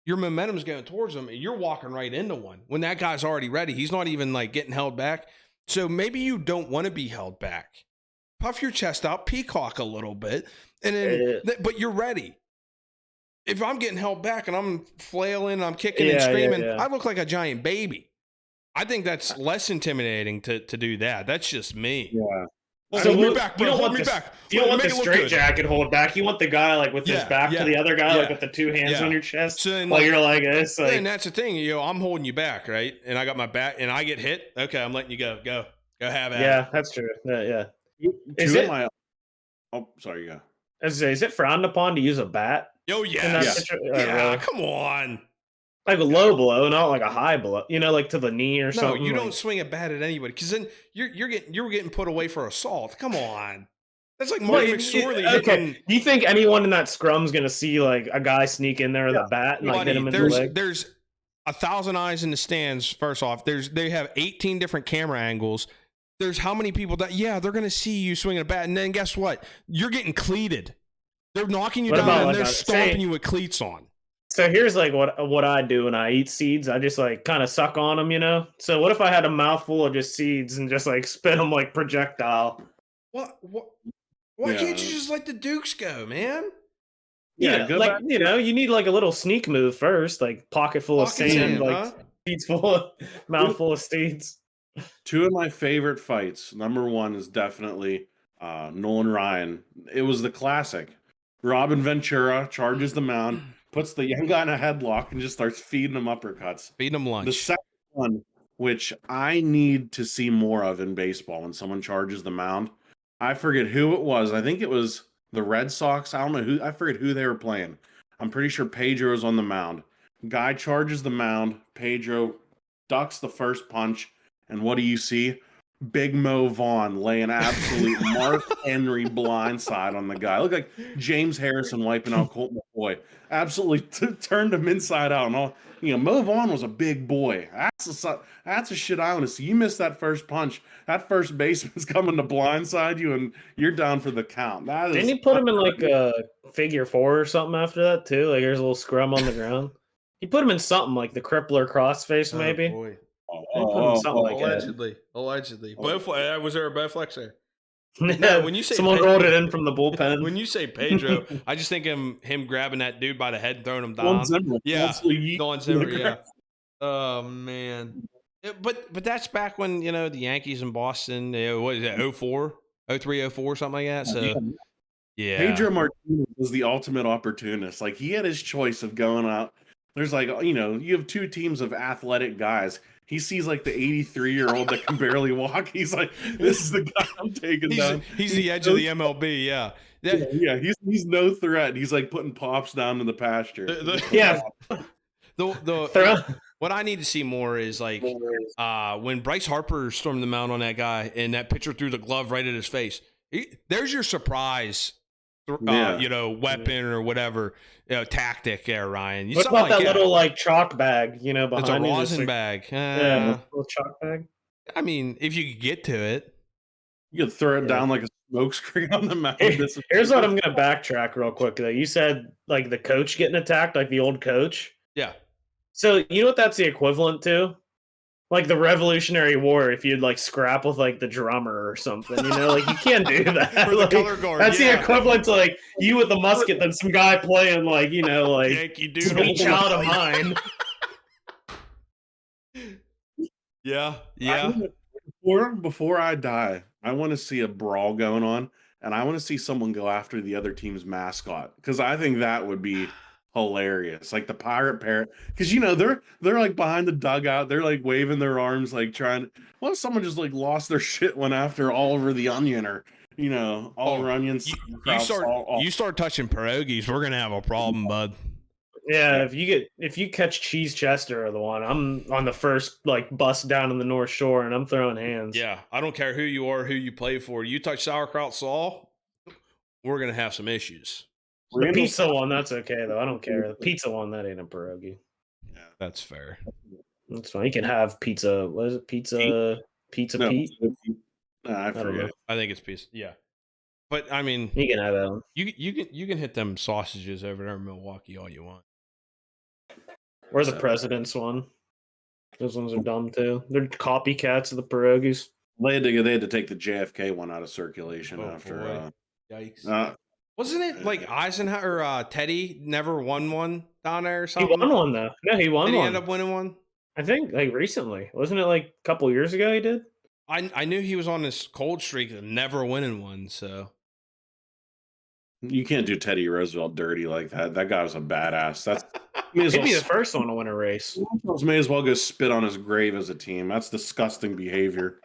momentum's going towards them and you're walking right into one. When that guy's already ready, he's not even getting held back. So maybe you don't want to be held back. Puff your chest out, peacock a little bit, and then but you're ready. if I'm getting held back and I'm flailing, I'm kicking and screaming, I look like a giant baby. I think that's less intimidating to do that. That's just me. Yeah. Well, So hold me back, bro. Hold me back. You don't want the Make it look straight good. jacket hold back. You want the guy like with his back to the other guy, like with the two hands on your chest. So then, while you're like this. Like, and that's the thing, I'm holding you back, right? And I got my back, and I get hit. Okay, I'm letting you go. Go have at it. Yeah, that's true. Yeah. Oh, sorry, yeah. Is it frowned upon to use a bat? Oh, yes. Really? Come on. Like a low blow, not like a high blow. Like to the knee or something. No, you don't swing a bat at anybody because then you're getting put away for assault. Come on. That's like Marty McSorley hitting. Do you think anyone in that scrum's gonna see like a guy sneak in there with a bat and hit him in the leg? There's 1,000 eyes in the stands. First off, they have 18 different camera angles. There's how many people that they're gonna see you swinging a bat, and then guess what? You're getting cleated. They're knocking you down and they're stomping you with cleats on. So here's like what I do when I eat seeds. I just like kind of suck on them, So what if I had a mouthful of just seeds and just like spit them like projectile? What? Why can't you just let the Dukes go, man? Yeah, like you need like a little sneak move first, like pocket full of sand, like seeds full of mouthful of seeds. Two of my favorite fights. Number one is definitely Nolan Ryan. It was the classic. Robin Ventura charges the mound, puts the young guy in a headlock, and just starts feeding him uppercuts. Feeding him lunch. The second one, which I need to see more of in baseball when someone charges the mound. I forget who it was. I think it was the Red Sox. I don't know who. I forget who they were playing. I'm pretty sure Pedro was on the mound. Guy charges the mound. Pedro ducks the first punch. And what do you see? Big Mo Vaughn laying absolute Mark Henry blindside on the guy. Look like James Harrison wiping out Colt McCoy. Absolutely turned him inside out. And all, Mo Vaughn was a big boy. That's a shit I want to see. You missed that first punch. That first baseman's coming to blindside you, and you're down for the count. Didn't he put him in like a figure four or something after that too? Like there's a little scrum on the ground. He put him in something like the crippler crossface, maybe. Boy. Allegedly. Was there a Bowflex there? No, when you say someone rolled it in from the bullpen. When you say Pedro, I just think him grabbing that dude by the head and throwing him down. Going Zimmer, yeah. Oh man. But that's back when, the Yankees in Boston, what is that, 04? 03, 04, something like that. So yeah. Pedro Martinez was the ultimate opportunist. Like he had his choice of going out. There's like, you have two teams of athletic guys. He sees like the 83-year-old that can barely walk. He's like, this is the guy I'm taking down. He's the edge of the MLB, yeah. He's no threat. He's like putting Pops down in the pasture. What I need to see more is like when Bryce Harper stormed the mound on that guy and that pitcher threw the glove right at his face. There's your surprise, weapon or whatever tactic there, Ryan. What about that little like chalk bag? Behind it's a rosin bag. Yeah, little chalk bag. I mean, if you could get to it, you could throw it down like a smoke screen on the mound. Here's what I'm gonna backtrack real quick. Though. You said like the coach getting attacked, like the old coach. Yeah. So you know what that's the equivalent to? Like the Revolutionary War, if you'd like scrap with like the drummer or something, like you can't do that. Or the like, color guard. That's the equivalent to like you with the musket than some guy playing like like Yankee Doodle. Sweet Child of Mine. Yeah. Before I die, I want to see a brawl going on, and I want to see someone go after the other team's mascot because I think that would be hilarious. Like the pirate parrot, because they're like behind the dugout, they're like waving their arms, like trying. What if someone just like lost their shit, went after Oliver the Onion or Oliver Onions? You start touching pierogies, we're gonna have a problem, bud. Yeah, if you catch Cheese Chester or the one, I'm on the first like bus down in the North Shore and I'm throwing hands. Yeah, I don't care who you are, who you play for. You touch Sauerkraut Saul, we're gonna have some issues. The pizza one, that's okay though. I don't care. The pizza one, that ain't a pierogi. Yeah, that's fair. That's fine. You can have pizza. What is it? Pizza Pete? I forget. I think it's pizza. Yeah, but I mean, you can have that one. You can hit them sausages over there in Milwaukee all you want. Or the president's one. Those ones are dumb too. They're copycats of the pierogies. They had to take the JFK one out of circulation after. Yikes! Wasn't it like Eisenhower or Teddy never won one down there or He something? won one though. No, he won Did he one. end up winning one? I think like recently. Wasn't it like a couple years ago he did? I knew he was on this cold streak of never winning one. So You can't do Teddy Roosevelt dirty like that. That guy was a badass. That's He'd be the first one to win a race. may as well go spit on his grave as a team. That's disgusting behavior.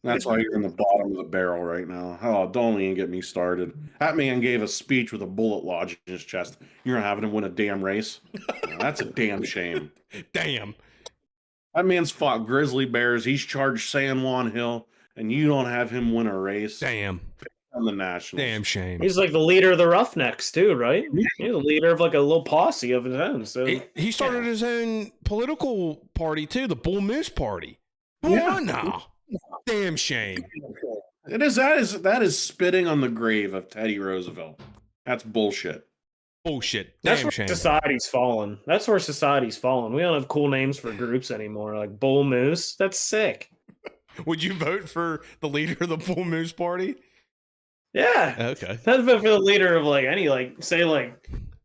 That's why you're in the bottom of the barrel right now. Oh, don't even get me started. That man gave a speech with a bullet lodged in his chest. You're gonna have him win a damn race? That's a damn shame. damn. That man's fought grizzly bears. He's charged San Juan Hill, and you don't have him win a race. Damn. On the Nationals. Damn shame. He's like the leader of the Roughnecks too, right? He's the leader of like a little posse of his own. So He started his own political party too, the Bull Moose Party. Come on now. Damn shame. That is spitting on the grave of Teddy Roosevelt. That's bullshit. Bullshit. that's Damn where shame. society's fallen. That's where society's fallen. We don't have cool names for groups anymore. Like Bull Moose. That's sick. Would you vote for the leader of the Bull Moose Party? Yeah. Okay. That's for the leader of like any say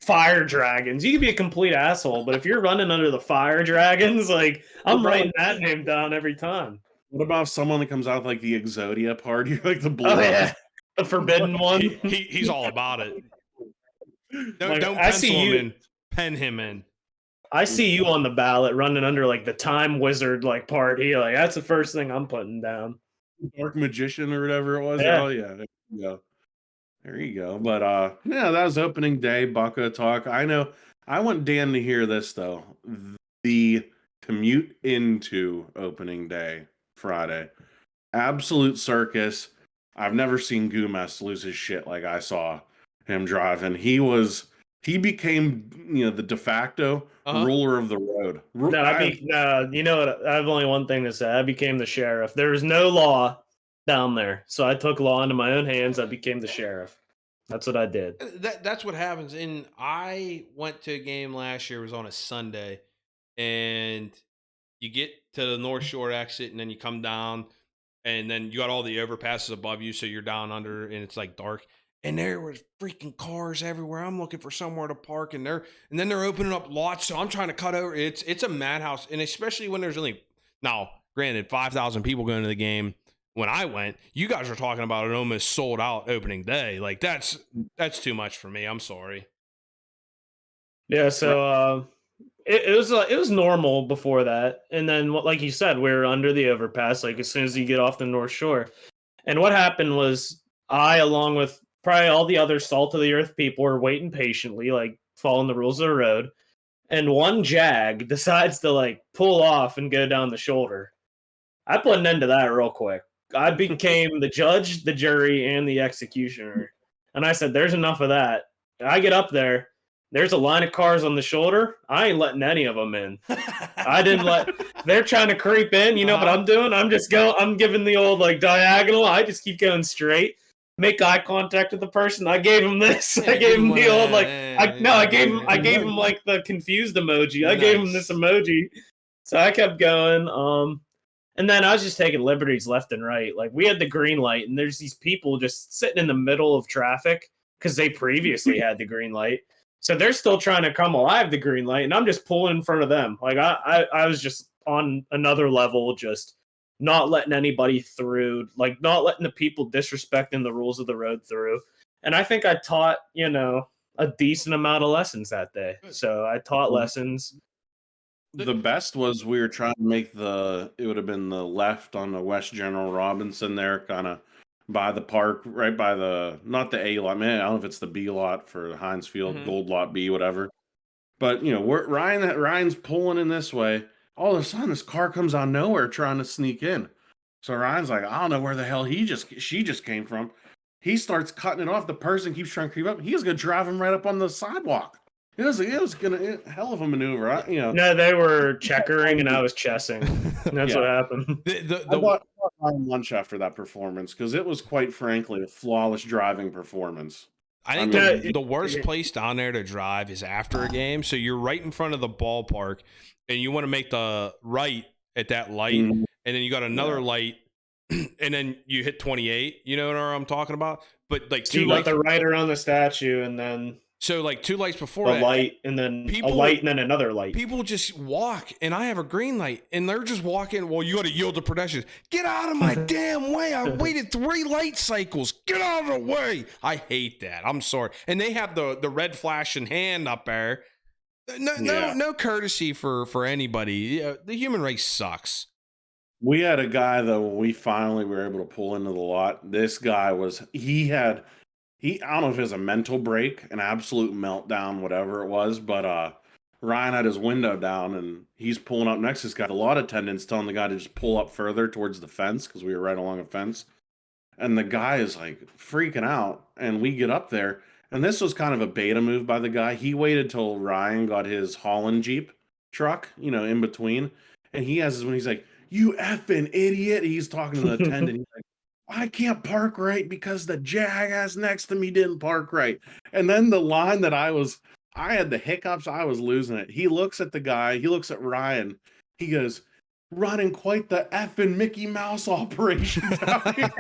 Fire Dragons. You can be a complete asshole, but if you're running under the Fire Dragons, like I'm writing that name down every time. What about if someone that comes out with like the Exodia party, like the blue? Oh yeah, the forbidden one. He's all about it. Like, Don't I pencil see him you. in. Pen him in. I see you on the ballot running under like the Time Wizard like party. Like that's the first thing I'm putting down. Dark Magician or whatever it was. Yeah. Oh yeah, there you go. There you go. But yeah, that was opening day Bucko talk. I know. I want Dan to hear this though. The commute into opening day Friday, absolute circus. I've never seen Gumas lose his shit like I saw him driving. He became the de facto ruler of the road. You know what? I have only one thing to say. I became the sheriff. There was no law down there, so I took law into my own hands. I became the sheriff. That's what I did. That's what happens. And I went to a game last year. It was on a Sunday, and you get to the North Shore exit, and then you come down, and then you got all the overpasses above you, so you're down under, and it's like dark. And there was freaking cars everywhere. I'm looking for somewhere to park, and then they're opening up lots. So I'm trying to cut over. It's a madhouse, and especially when there's only now, granted, 5,000 people going to the game. When I went, you guys were talking about an almost sold out opening day. Like that's too much for me. I'm sorry. Yeah. So it was normal before that, and then like you said, we were under the overpass. Like as soon as you get off the North Shore, and what happened was I, along with probably all the other salt of the earth people, were waiting patiently, like following the rules of the road. And one Jag decides to like pull off and go down the shoulder. I put an end to that real quick. I became the judge, the jury, and the executioner. And I said, there's enough of that. I get up there. There's a line of cars on the shoulder. I ain't letting any of them in. I didn't let. They're trying to creep in. You know what I'm doing? I'm giving the old like diagonal. I just keep going straight. Make eye contact with the person. I gave him this. I gave him the old like. I gave him like the confused emoji. I gave him this emoji. So I kept going. And then I was just taking liberties left and right. Like we had the green light, and there's these people just sitting in the middle of traffic because they previously had the green light. So they're still trying to come alive the green light, and I'm just pulling in front of them. Like I was just on another level, just not letting anybody through, like not letting the people disrespecting the rules of the road through. And I think I taught, a decent amount of lessons that day. So I taught lessons. The best was we were trying to make it would have been the left on the West General Robinson there, kind of by the park, right by not the A lot, man. I don't know if it's the B lot for Heinz Field, Gold Lot B, whatever. But Ryan's pulling in this way. All of a sudden, this car comes out of nowhere trying to sneak in. So Ryan's like, I don't know where the hell she just came from. He starts cutting it off. The person keeps trying to creep up. He was gonna drive him right up on the sidewalk. It was gonna hell of a maneuver. No, they were checkering and I was chessing. That's what happened. I bought Ryan lunch after that performance because it was quite frankly a flawless driving performance. I think the worst place down there to drive is after a game. So you're right in front of the ballpark, and you want to make the right at that light, and then you got another light, and then you hit 28. You know what I'm talking about? but like So you got the right around the statue, and then so like 2 lights before the that, light, and then a light, and then another light. People just walk, and I have a green light, and they're just walking. Well, you got to yield to pedestrians. Get out of my damn way! I waited 3 light cycles. Get out of the way! I hate that. I'm sorry. And they have the red flashing hand up there. No courtesy for anybody. The human race sucks. We had a guy though. When we finally were able to pull into the lot, this guy I don't know if it was a mental break, an absolute meltdown, whatever it was, but Ryan had his window down and he's pulling up next to this guy. The lot attendant's telling the guy to just pull up further towards the fence because we were right along a fence. And the guy is like freaking out. And we get up there. And this was kind of a beta move by the guy. He waited till Ryan got his Holland Jeep truck, in between. And he's like, "You effing idiot." He's talking to the attendant. He's like, "I can't park right because the jackass next to me didn't park right." And then the line that I had the hiccups, I was losing it. He looks at the guy, he looks at Ryan, he goes, "Running quite the effing Mickey Mouse operation down here."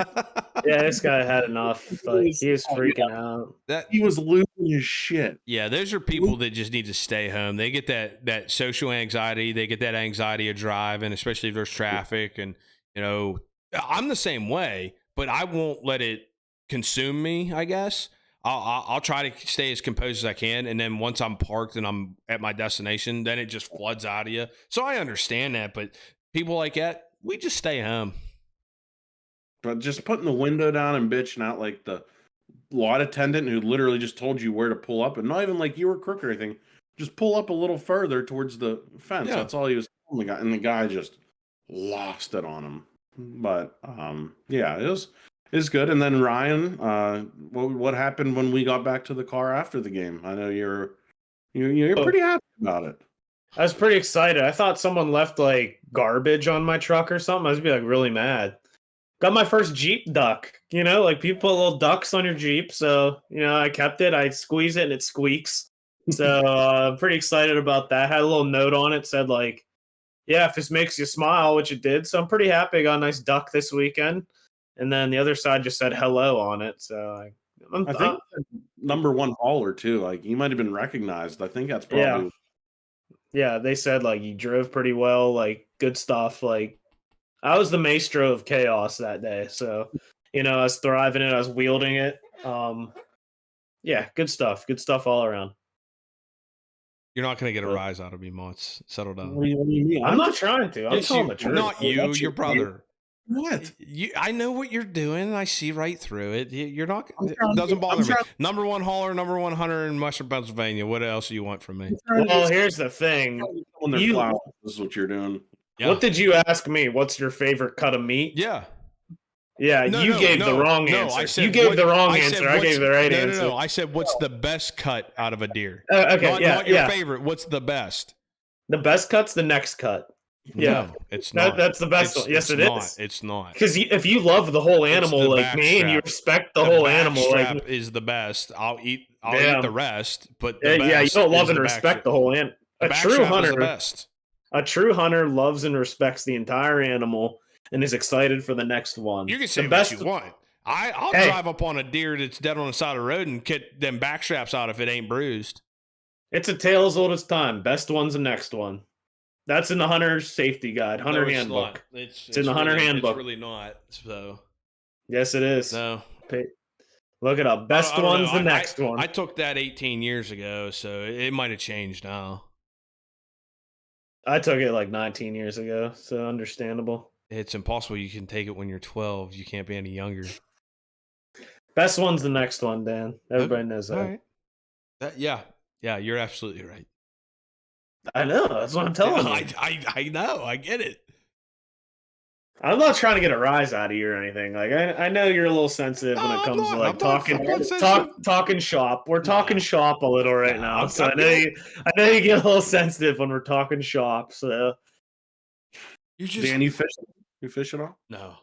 Yeah, this guy had enough. Like, he was freaking out. He was losing his shit. Yeah, those are people that just need to stay home. They get that social anxiety. They get that anxiety of driving, especially if there's traffic. And, I'm the same way, but I won't let it consume me, I guess. I'll try to stay as composed as I can. And then once I'm parked and I'm at my destination, then it just floods out of you. So I understand that. But people like that, we just stay home. But just putting the window down and bitching out like the lot attendant who literally just told you where to pull up, and not even like you were crook or anything, just pull up a little further towards the fence. Yeah. That's all he was telling the guy, and the guy just lost it on him. But yeah, it was good. And then Ryan, what happened when we got back to the car after the game? I know you're pretty happy about it. I was pretty excited. I thought someone left like garbage on my truck or something. I was be like really mad. Got my first Jeep duck, like people put little ducks on your Jeep. So, I kept it. I squeeze it and it squeaks. So I'm pretty excited about that. Had a little note on it, said like, yeah, if this makes you smile, which it did. So I'm pretty happy. I got a nice duck this weekend. And then the other side just said hello on it. So I think number 1 hauler too. Like, you might have been recognized. I think that's probably. Yeah, they said like you drove pretty well, like good stuff. Like, I was the maestro of chaos that day. So, I was thriving it. I was wielding it. Yeah, good stuff. Good stuff all around. You're not going to get a rise out of me, Mots. Settle down. What do you mean? I'm not trying to. I'm telling the truth. Not you, your brother. What? I know what you're doing. I see right through it. You're not. It doesn't bother me. Number 1 hauler, number 1 hunter in Western Pennsylvania. What else do you want from me? Well, here's the thing. This is what you're doing. Yeah. What did you ask me? What's your favorite cut of meat? Yeah. Yeah, you gave the wrong answer. I said, you gave the wrong answer. I gave the right answer. No. I said, what's the best cut out of a deer? Okay, not your favorite. What's the best? The best cut's the next cut. Yeah, no, it's not. That's the best one. Yes, it is. It's not. Because if you love the whole animal like me and you respect the whole animal, like is the best. I'll eat the rest. But the best you don't love and respect the whole animal. A true hunter is the best. A true hunter loves and respects the entire animal and is excited for the next one. You can say what you want. I'll drive up on a deer that's dead on the side of the road and get them back straps out if it ain't bruised. It's a tale as old as time. Best one's the next one. That's in the hunter's safety guide, hunter handbook. It's in the hunter handbook. It's really not. So. Yes, it is. No. Look it up. Best one's the next one. I took that 18 years ago, so it might have changed now. I took it like 19 years ago, so understandable. It's impossible. You can take it when you're 12. You can't be any younger. Best one's the next one, Dan. Everybody knows that. All right. Yeah, you're absolutely right. I know. That's what I'm telling you. I know. I get it. I'm not trying to get a rise out of you or anything. Like I know you're a little sensitive when it comes to like talking shop. We're talking shop a little right now, so I know you get a little sensitive when we're talking shop. So Dan, you fish? You fish at all? No,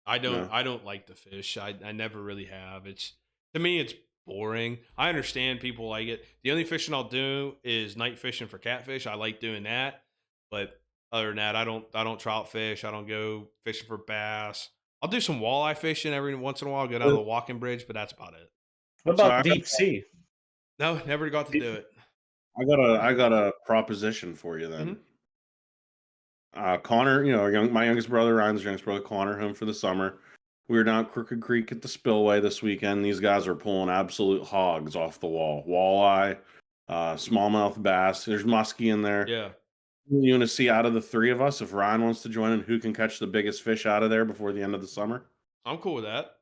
I don't. No. I don't like to fish. I never really have. To me, it's boring. I understand people like it. The only fishing I'll do is night fishing for catfish. I like doing that, but other than that, I don't trout fish. I don't go fishing for bass. I'll do some walleye fishing every once in a while. Go down to the walking bridge, but that's about it. What So about deep sea? No, never got to do it. I got a proposition for you then. Connor, my youngest brother, Ryan's youngest brother, Connor, home for the summer. We were down at Crooked Creek at the spillway this weekend. These guys are pulling absolute hogs off the wall. Walleye, smallmouth bass. There's muskie in there. Yeah. You want to see out of the three of us, if Ryan wants to join in, who can catch the biggest fish out of there before the end of the summer? I'm cool with that.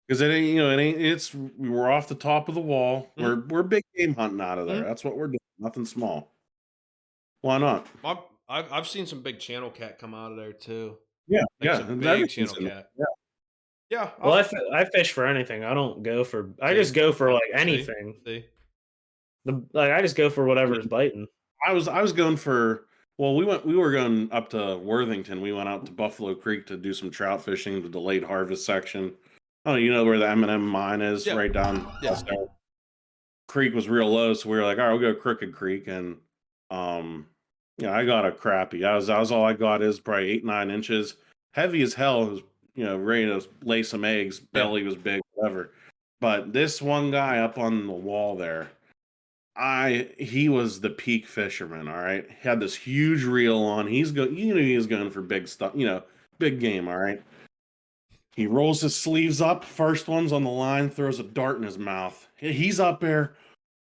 Because we're off the top of the wall. We're big game hunting out of there. That's what we're doing. Nothing small. Why not? I've seen some big channel cat come out of there too. Yeah, Some big channel cat. Yeah. Well, I fish for anything. I don't go for. I just go for like anything. See? I just go for whatever's biting. I was going for. Well, we were going up to Worthington. We went out to Buffalo Creek to do some trout fishing, the delayed harvest section. Oh, you know where the M&M mine is, right down. Yeah. Creek was real low, so we were like, all right, we'll go Crooked Creek, and I got a crappie. That was all I got. Is probably 8-9 inches, heavy as hell. It was ready to lay some eggs. Belly was big, whatever. But this one guy up on the wall there, he was the peak fisherman. All right, he had this huge reel on. He was going for big stuff. Big game. All right. He rolls his sleeves up. First one's on the line. Throws a dart in his mouth. He's up there,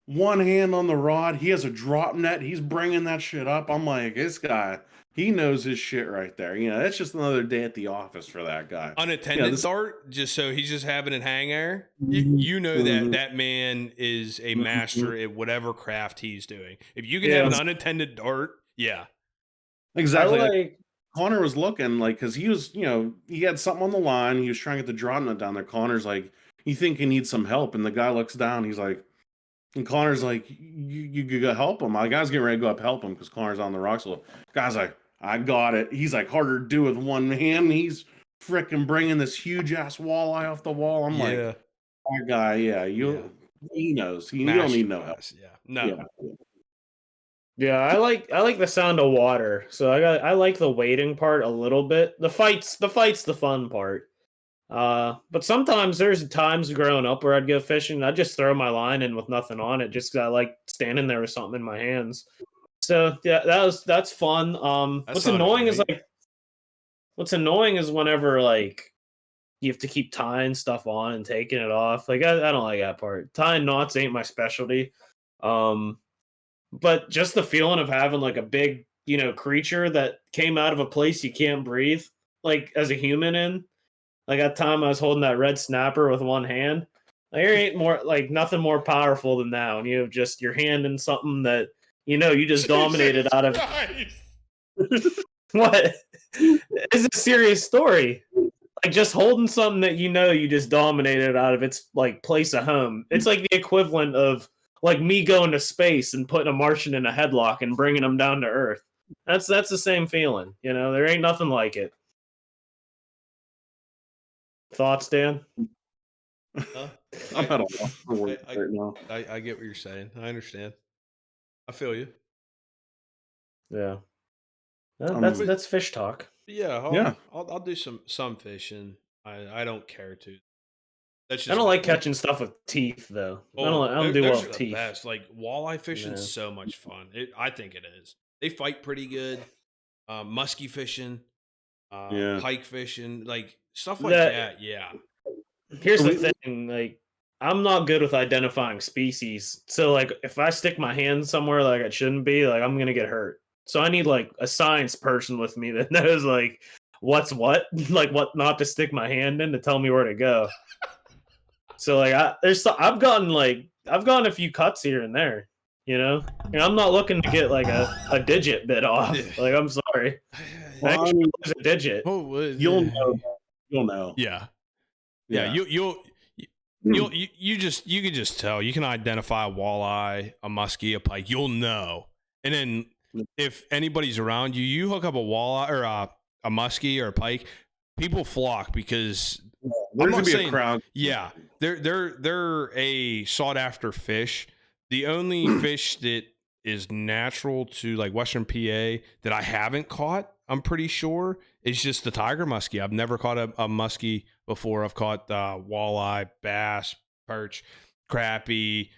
one hand on the rod. He has a drop net. He's bringing that shit up. I'm like, this guy, he knows his shit right there. That's just another day at the office for that guy. Unattended dart, just so he's just having it hang there. You know that man is a master at whatever craft he's doing. If you can have an unattended dart, exactly. Connor was looking because he was, he had something on the line. He was trying to get the draw net down there. Connor's like, you think he needs some help? And the guy looks down. He's like, and Connor's like, you go help him. My guy's getting ready to go up help him because Connor's on the rocks. So guy's like, I got it. He's like, harder to do with one hand. He's freaking bringing this huge ass walleye off the wall. I'm like, that guy, he knows. You don't need no help. Yeah, I like the sound of water. So I like the waiting part a little bit. The fight's the fun part. But sometimes there's times growing up where I'd go fishing. I'd just throw my line in with nothing on it, just 'cause I like standing there with something in my hands. So yeah, that's fun. What's annoying is whenever like you have to keep tying stuff on and taking it off. Like I don't like that part. Tying knots ain't my specialty. But just the feeling of having like a big, creature that came out of a place you can't breathe, like as a human in. Like that time I was holding that red snapper with one hand. Like, there ain't nothing more powerful than that when you have just your hand in something that you just dominated out of. What? It's a serious story. Like just holding something that you just dominated out of its like place of home. It's like the equivalent of like me going to space and putting a Martian in a headlock and bringing him down to Earth. That's the same feeling. There ain't nothing like it. Thoughts, Dan? I'm at a loss for words right now. I get what you're saying. I understand. I feel you. Yeah. That's fish talk. Yeah. I'll do some fishing. I don't care to. I don't like catching stuff with teeth though. I don't do well with teeth. Best. Like walleye fishing is so much fun. I think it is. They fight pretty good. Muskie fishing, pike fishing, like stuff like that. Yeah. Here's the thing, like I'm not good with identifying species. So like if I stick my hand somewhere like it shouldn't be, like I'm gonna get hurt. So I need like a science person with me that knows like what's what, like what not to stick my hand in to tell me where to go. So like I've gotten a few cuts here and there, and I'm not looking to get like a digit bit off. Like I'm sorry, well, a digit. You'll know. Yeah. You can just tell. You can identify a walleye, a muskie, a pike. You'll know. And then if anybody's around you, you hook up a walleye or a muskie or a pike, people flock because there's gonna be a crowd. Yeah, they're a sought after fish. The only fish that is natural to like Western PA that I haven't caught, I'm pretty sure, is just the tiger muskie. I've never caught a muskie before. I've caught walleye, bass, perch, crappie,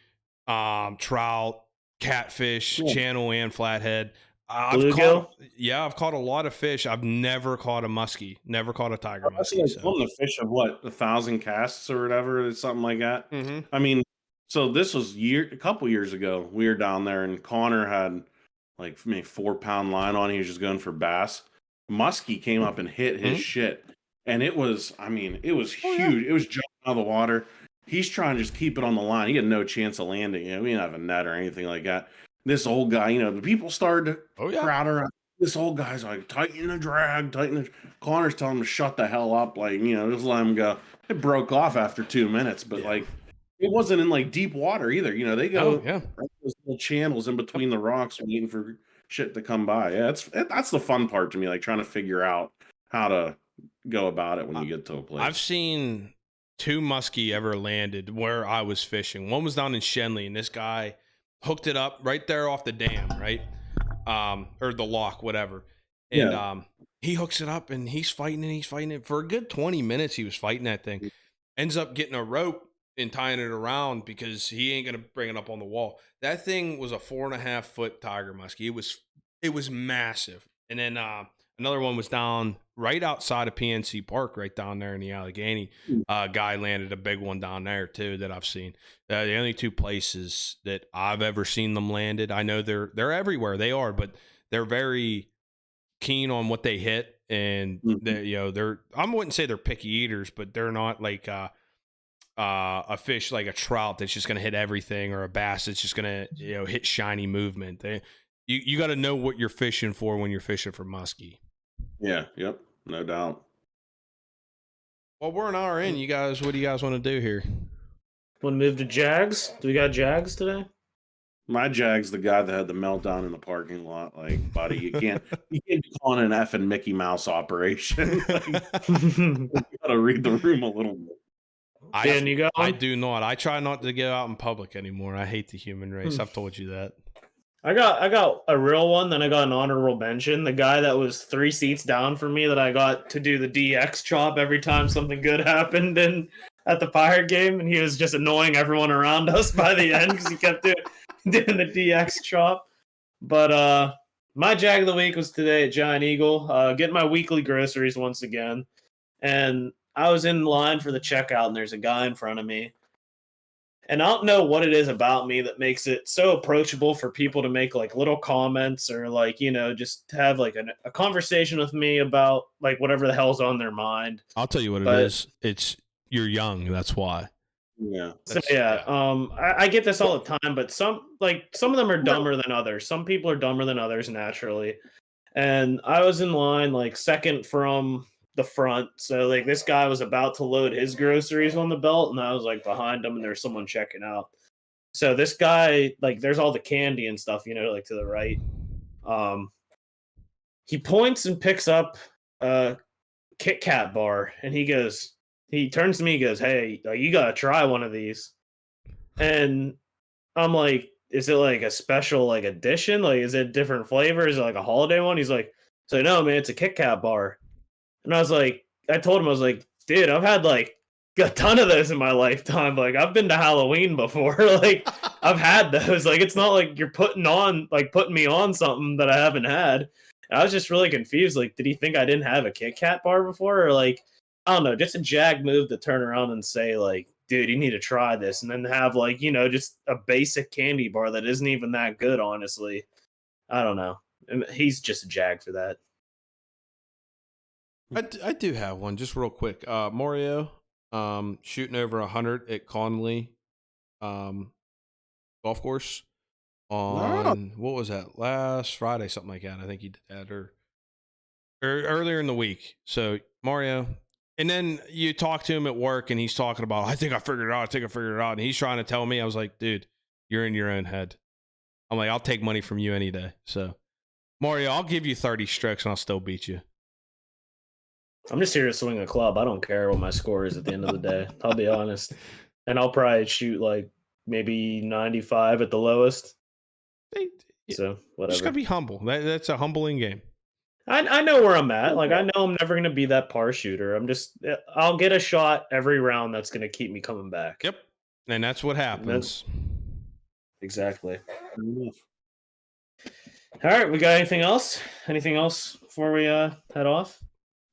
trout, catfish, channel, and flathead. I've caught a lot of fish. I've never caught a muskie. Never caught a tiger muskie. Like on the fish of what, 1,000 casts or whatever, something like that. Mm-hmm. I mean, so this was a couple years ago. We were down there, and Connor had like maybe 4-pound line on. He was just going for bass. Muskie came up and hit his shit, and it was, I mean, it was huge. It was jumping out of the water. He's trying to just keep it on the line. He had no chance of landing. We didn't have a net or anything like that. This old guy, the people started to crowd around. This old guy's like, tighten the drag. Connor's telling him to shut the hell up. Like, just let him go. It broke off after 2 minutes, but like, it wasn't in like deep water either. They go right those little channels in between the rocks waiting for shit to come by. Yeah, that's the fun part to me, like trying to figure out how to go about it when you get to a place. I've seen 2 muskie ever landed where I was fishing. One was down in Shenley, and this guy hooked it up right there off the dam, right? Or the lock, whatever. And he hooks it up, and he's fighting it. For a good 20 minutes, he was fighting that thing. Ends up getting a rope and tying it around because he ain't going to bring it up on the wall. That thing was a 4.5-foot tiger muskie. It was massive. And then another one was down right outside of PNC Park, right down there in the Allegheny. Guy landed a big one down there too that I've seen. The only 2 places that I've ever seen them landed. I know they're everywhere. They are, but they're very keen on what they hit, and they're I wouldn't say they're picky eaters, but they're not like a fish like a trout that's just going to hit everything, or a bass that's just going to hit shiny movement. You got to know what you're fishing for when you're fishing for muskie. Yeah, yep, no doubt. Well, we're an hour in. What do you guys want to do here? Want to move to Jags? Do we got Jags today? My Jag's the guy that had the meltdown in the parking lot. Like, buddy, you can't be calling an effing Mickey Mouse operation. You gotta read the room a little bit. I do not. I try not to go out in public anymore. I hate the human race. I've told you that. I got a real one, then I got an honorable mention. The guy that was 3 seats down from me that I got to do the DX chop every time something good happened at the Pirate game, and he was just annoying everyone around us by the end because he kept doing the DX chop. But my Jag of the week was today at Giant Eagle, getting my weekly groceries once again. And I was in line for the checkout, and there's a guy in front of me. And I don't know what it is about me that makes it so approachable for people to make like little comments or like, just have like a conversation with me about like whatever the hell's on their mind. I'll tell you what it is. It's you're young. That's why. Yeah. I get this all the time, but some of them are dumber than others. Some people are dumber than others naturally. And I was in line like second from the front, so like this guy was about to load his groceries on the belt, and I was like behind him, and there's someone checking out. So this guy, like, there's all the candy and stuff, like to the right. He points and picks up a Kit Kat bar, and he turns to me, he goes, "Hey, you gotta try one of these." And I'm like, "Is it like a special like edition? Like, is it a different flavor? Is it like a holiday one?" He's like, "So no, man, it's a Kit Kat bar." And I told him, I was like, "Dude, I've had like a ton of those in my lifetime. Like, I've been to Halloween before. Like, I've had those. Like, it's not like you're putting me on something that I haven't had." And I was just really confused. Like, did he think I didn't have a Kit Kat bar before? Or like, I don't know, just a Jag move to turn around and say like, "Dude, you need to try this." And then have like, just a basic candy bar that isn't even that good, honestly. I don't know. He's just a Jag for that. I do have one, just real quick. Mario, shooting over 100 at Conley golf course on, what was that, last Friday, something like that. I think he did that, or earlier in the week. So, Mario, and then you talk to him at work, and he's talking about, I think I figured it out, and he's trying to tell me, I was like, dude, you're in your own head. I'm like, I'll take money from you any day. So, Mario, I'll give you 30 strokes, and I'll still beat you. I'm just here to swing a club. I don't care what my score is at the end of the day. I'll be honest. And I'll probably shoot like maybe 95 at the lowest. So, whatever. Just got to be humble. That's a humbling game. I know where I'm at. Like, I know I'm never going to be that par shooter. I'll get a shot every round that's going to keep me coming back. Yep. And that's what happens. Exactly. All right, we got anything else? Anything else before we head off?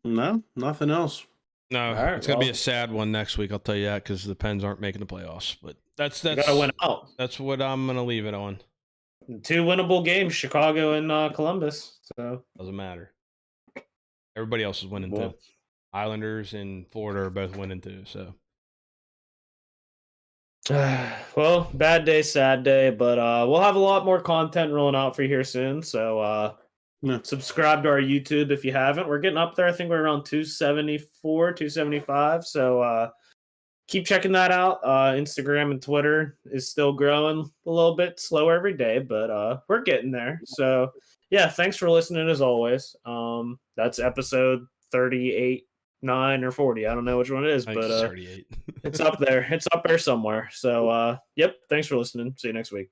No, nothing else. No, right, it's gonna be a sad one next week. I'll tell you that because the Pens aren't making the playoffs. But that's gotta win out. That's what I'm gonna leave it on. 2 winnable games, Chicago and Columbus. So doesn't matter. Everybody else is winning too. Islanders and Florida are both winning too. So. Well, bad day, sad day, but we'll have a lot more content rolling out for you here soon. So subscribe to our YouTube if you haven't. We're getting up there. I think we're around 274, 275. So keep checking that out. Instagram and Twitter is still growing a little bit slower every day, but we're getting there. So yeah, thanks for listening as always. That's episode 38. 9 or 40. I don't know which one it is, but 38. it's up there. It's up there somewhere. So, yep. Thanks for listening. See you next week.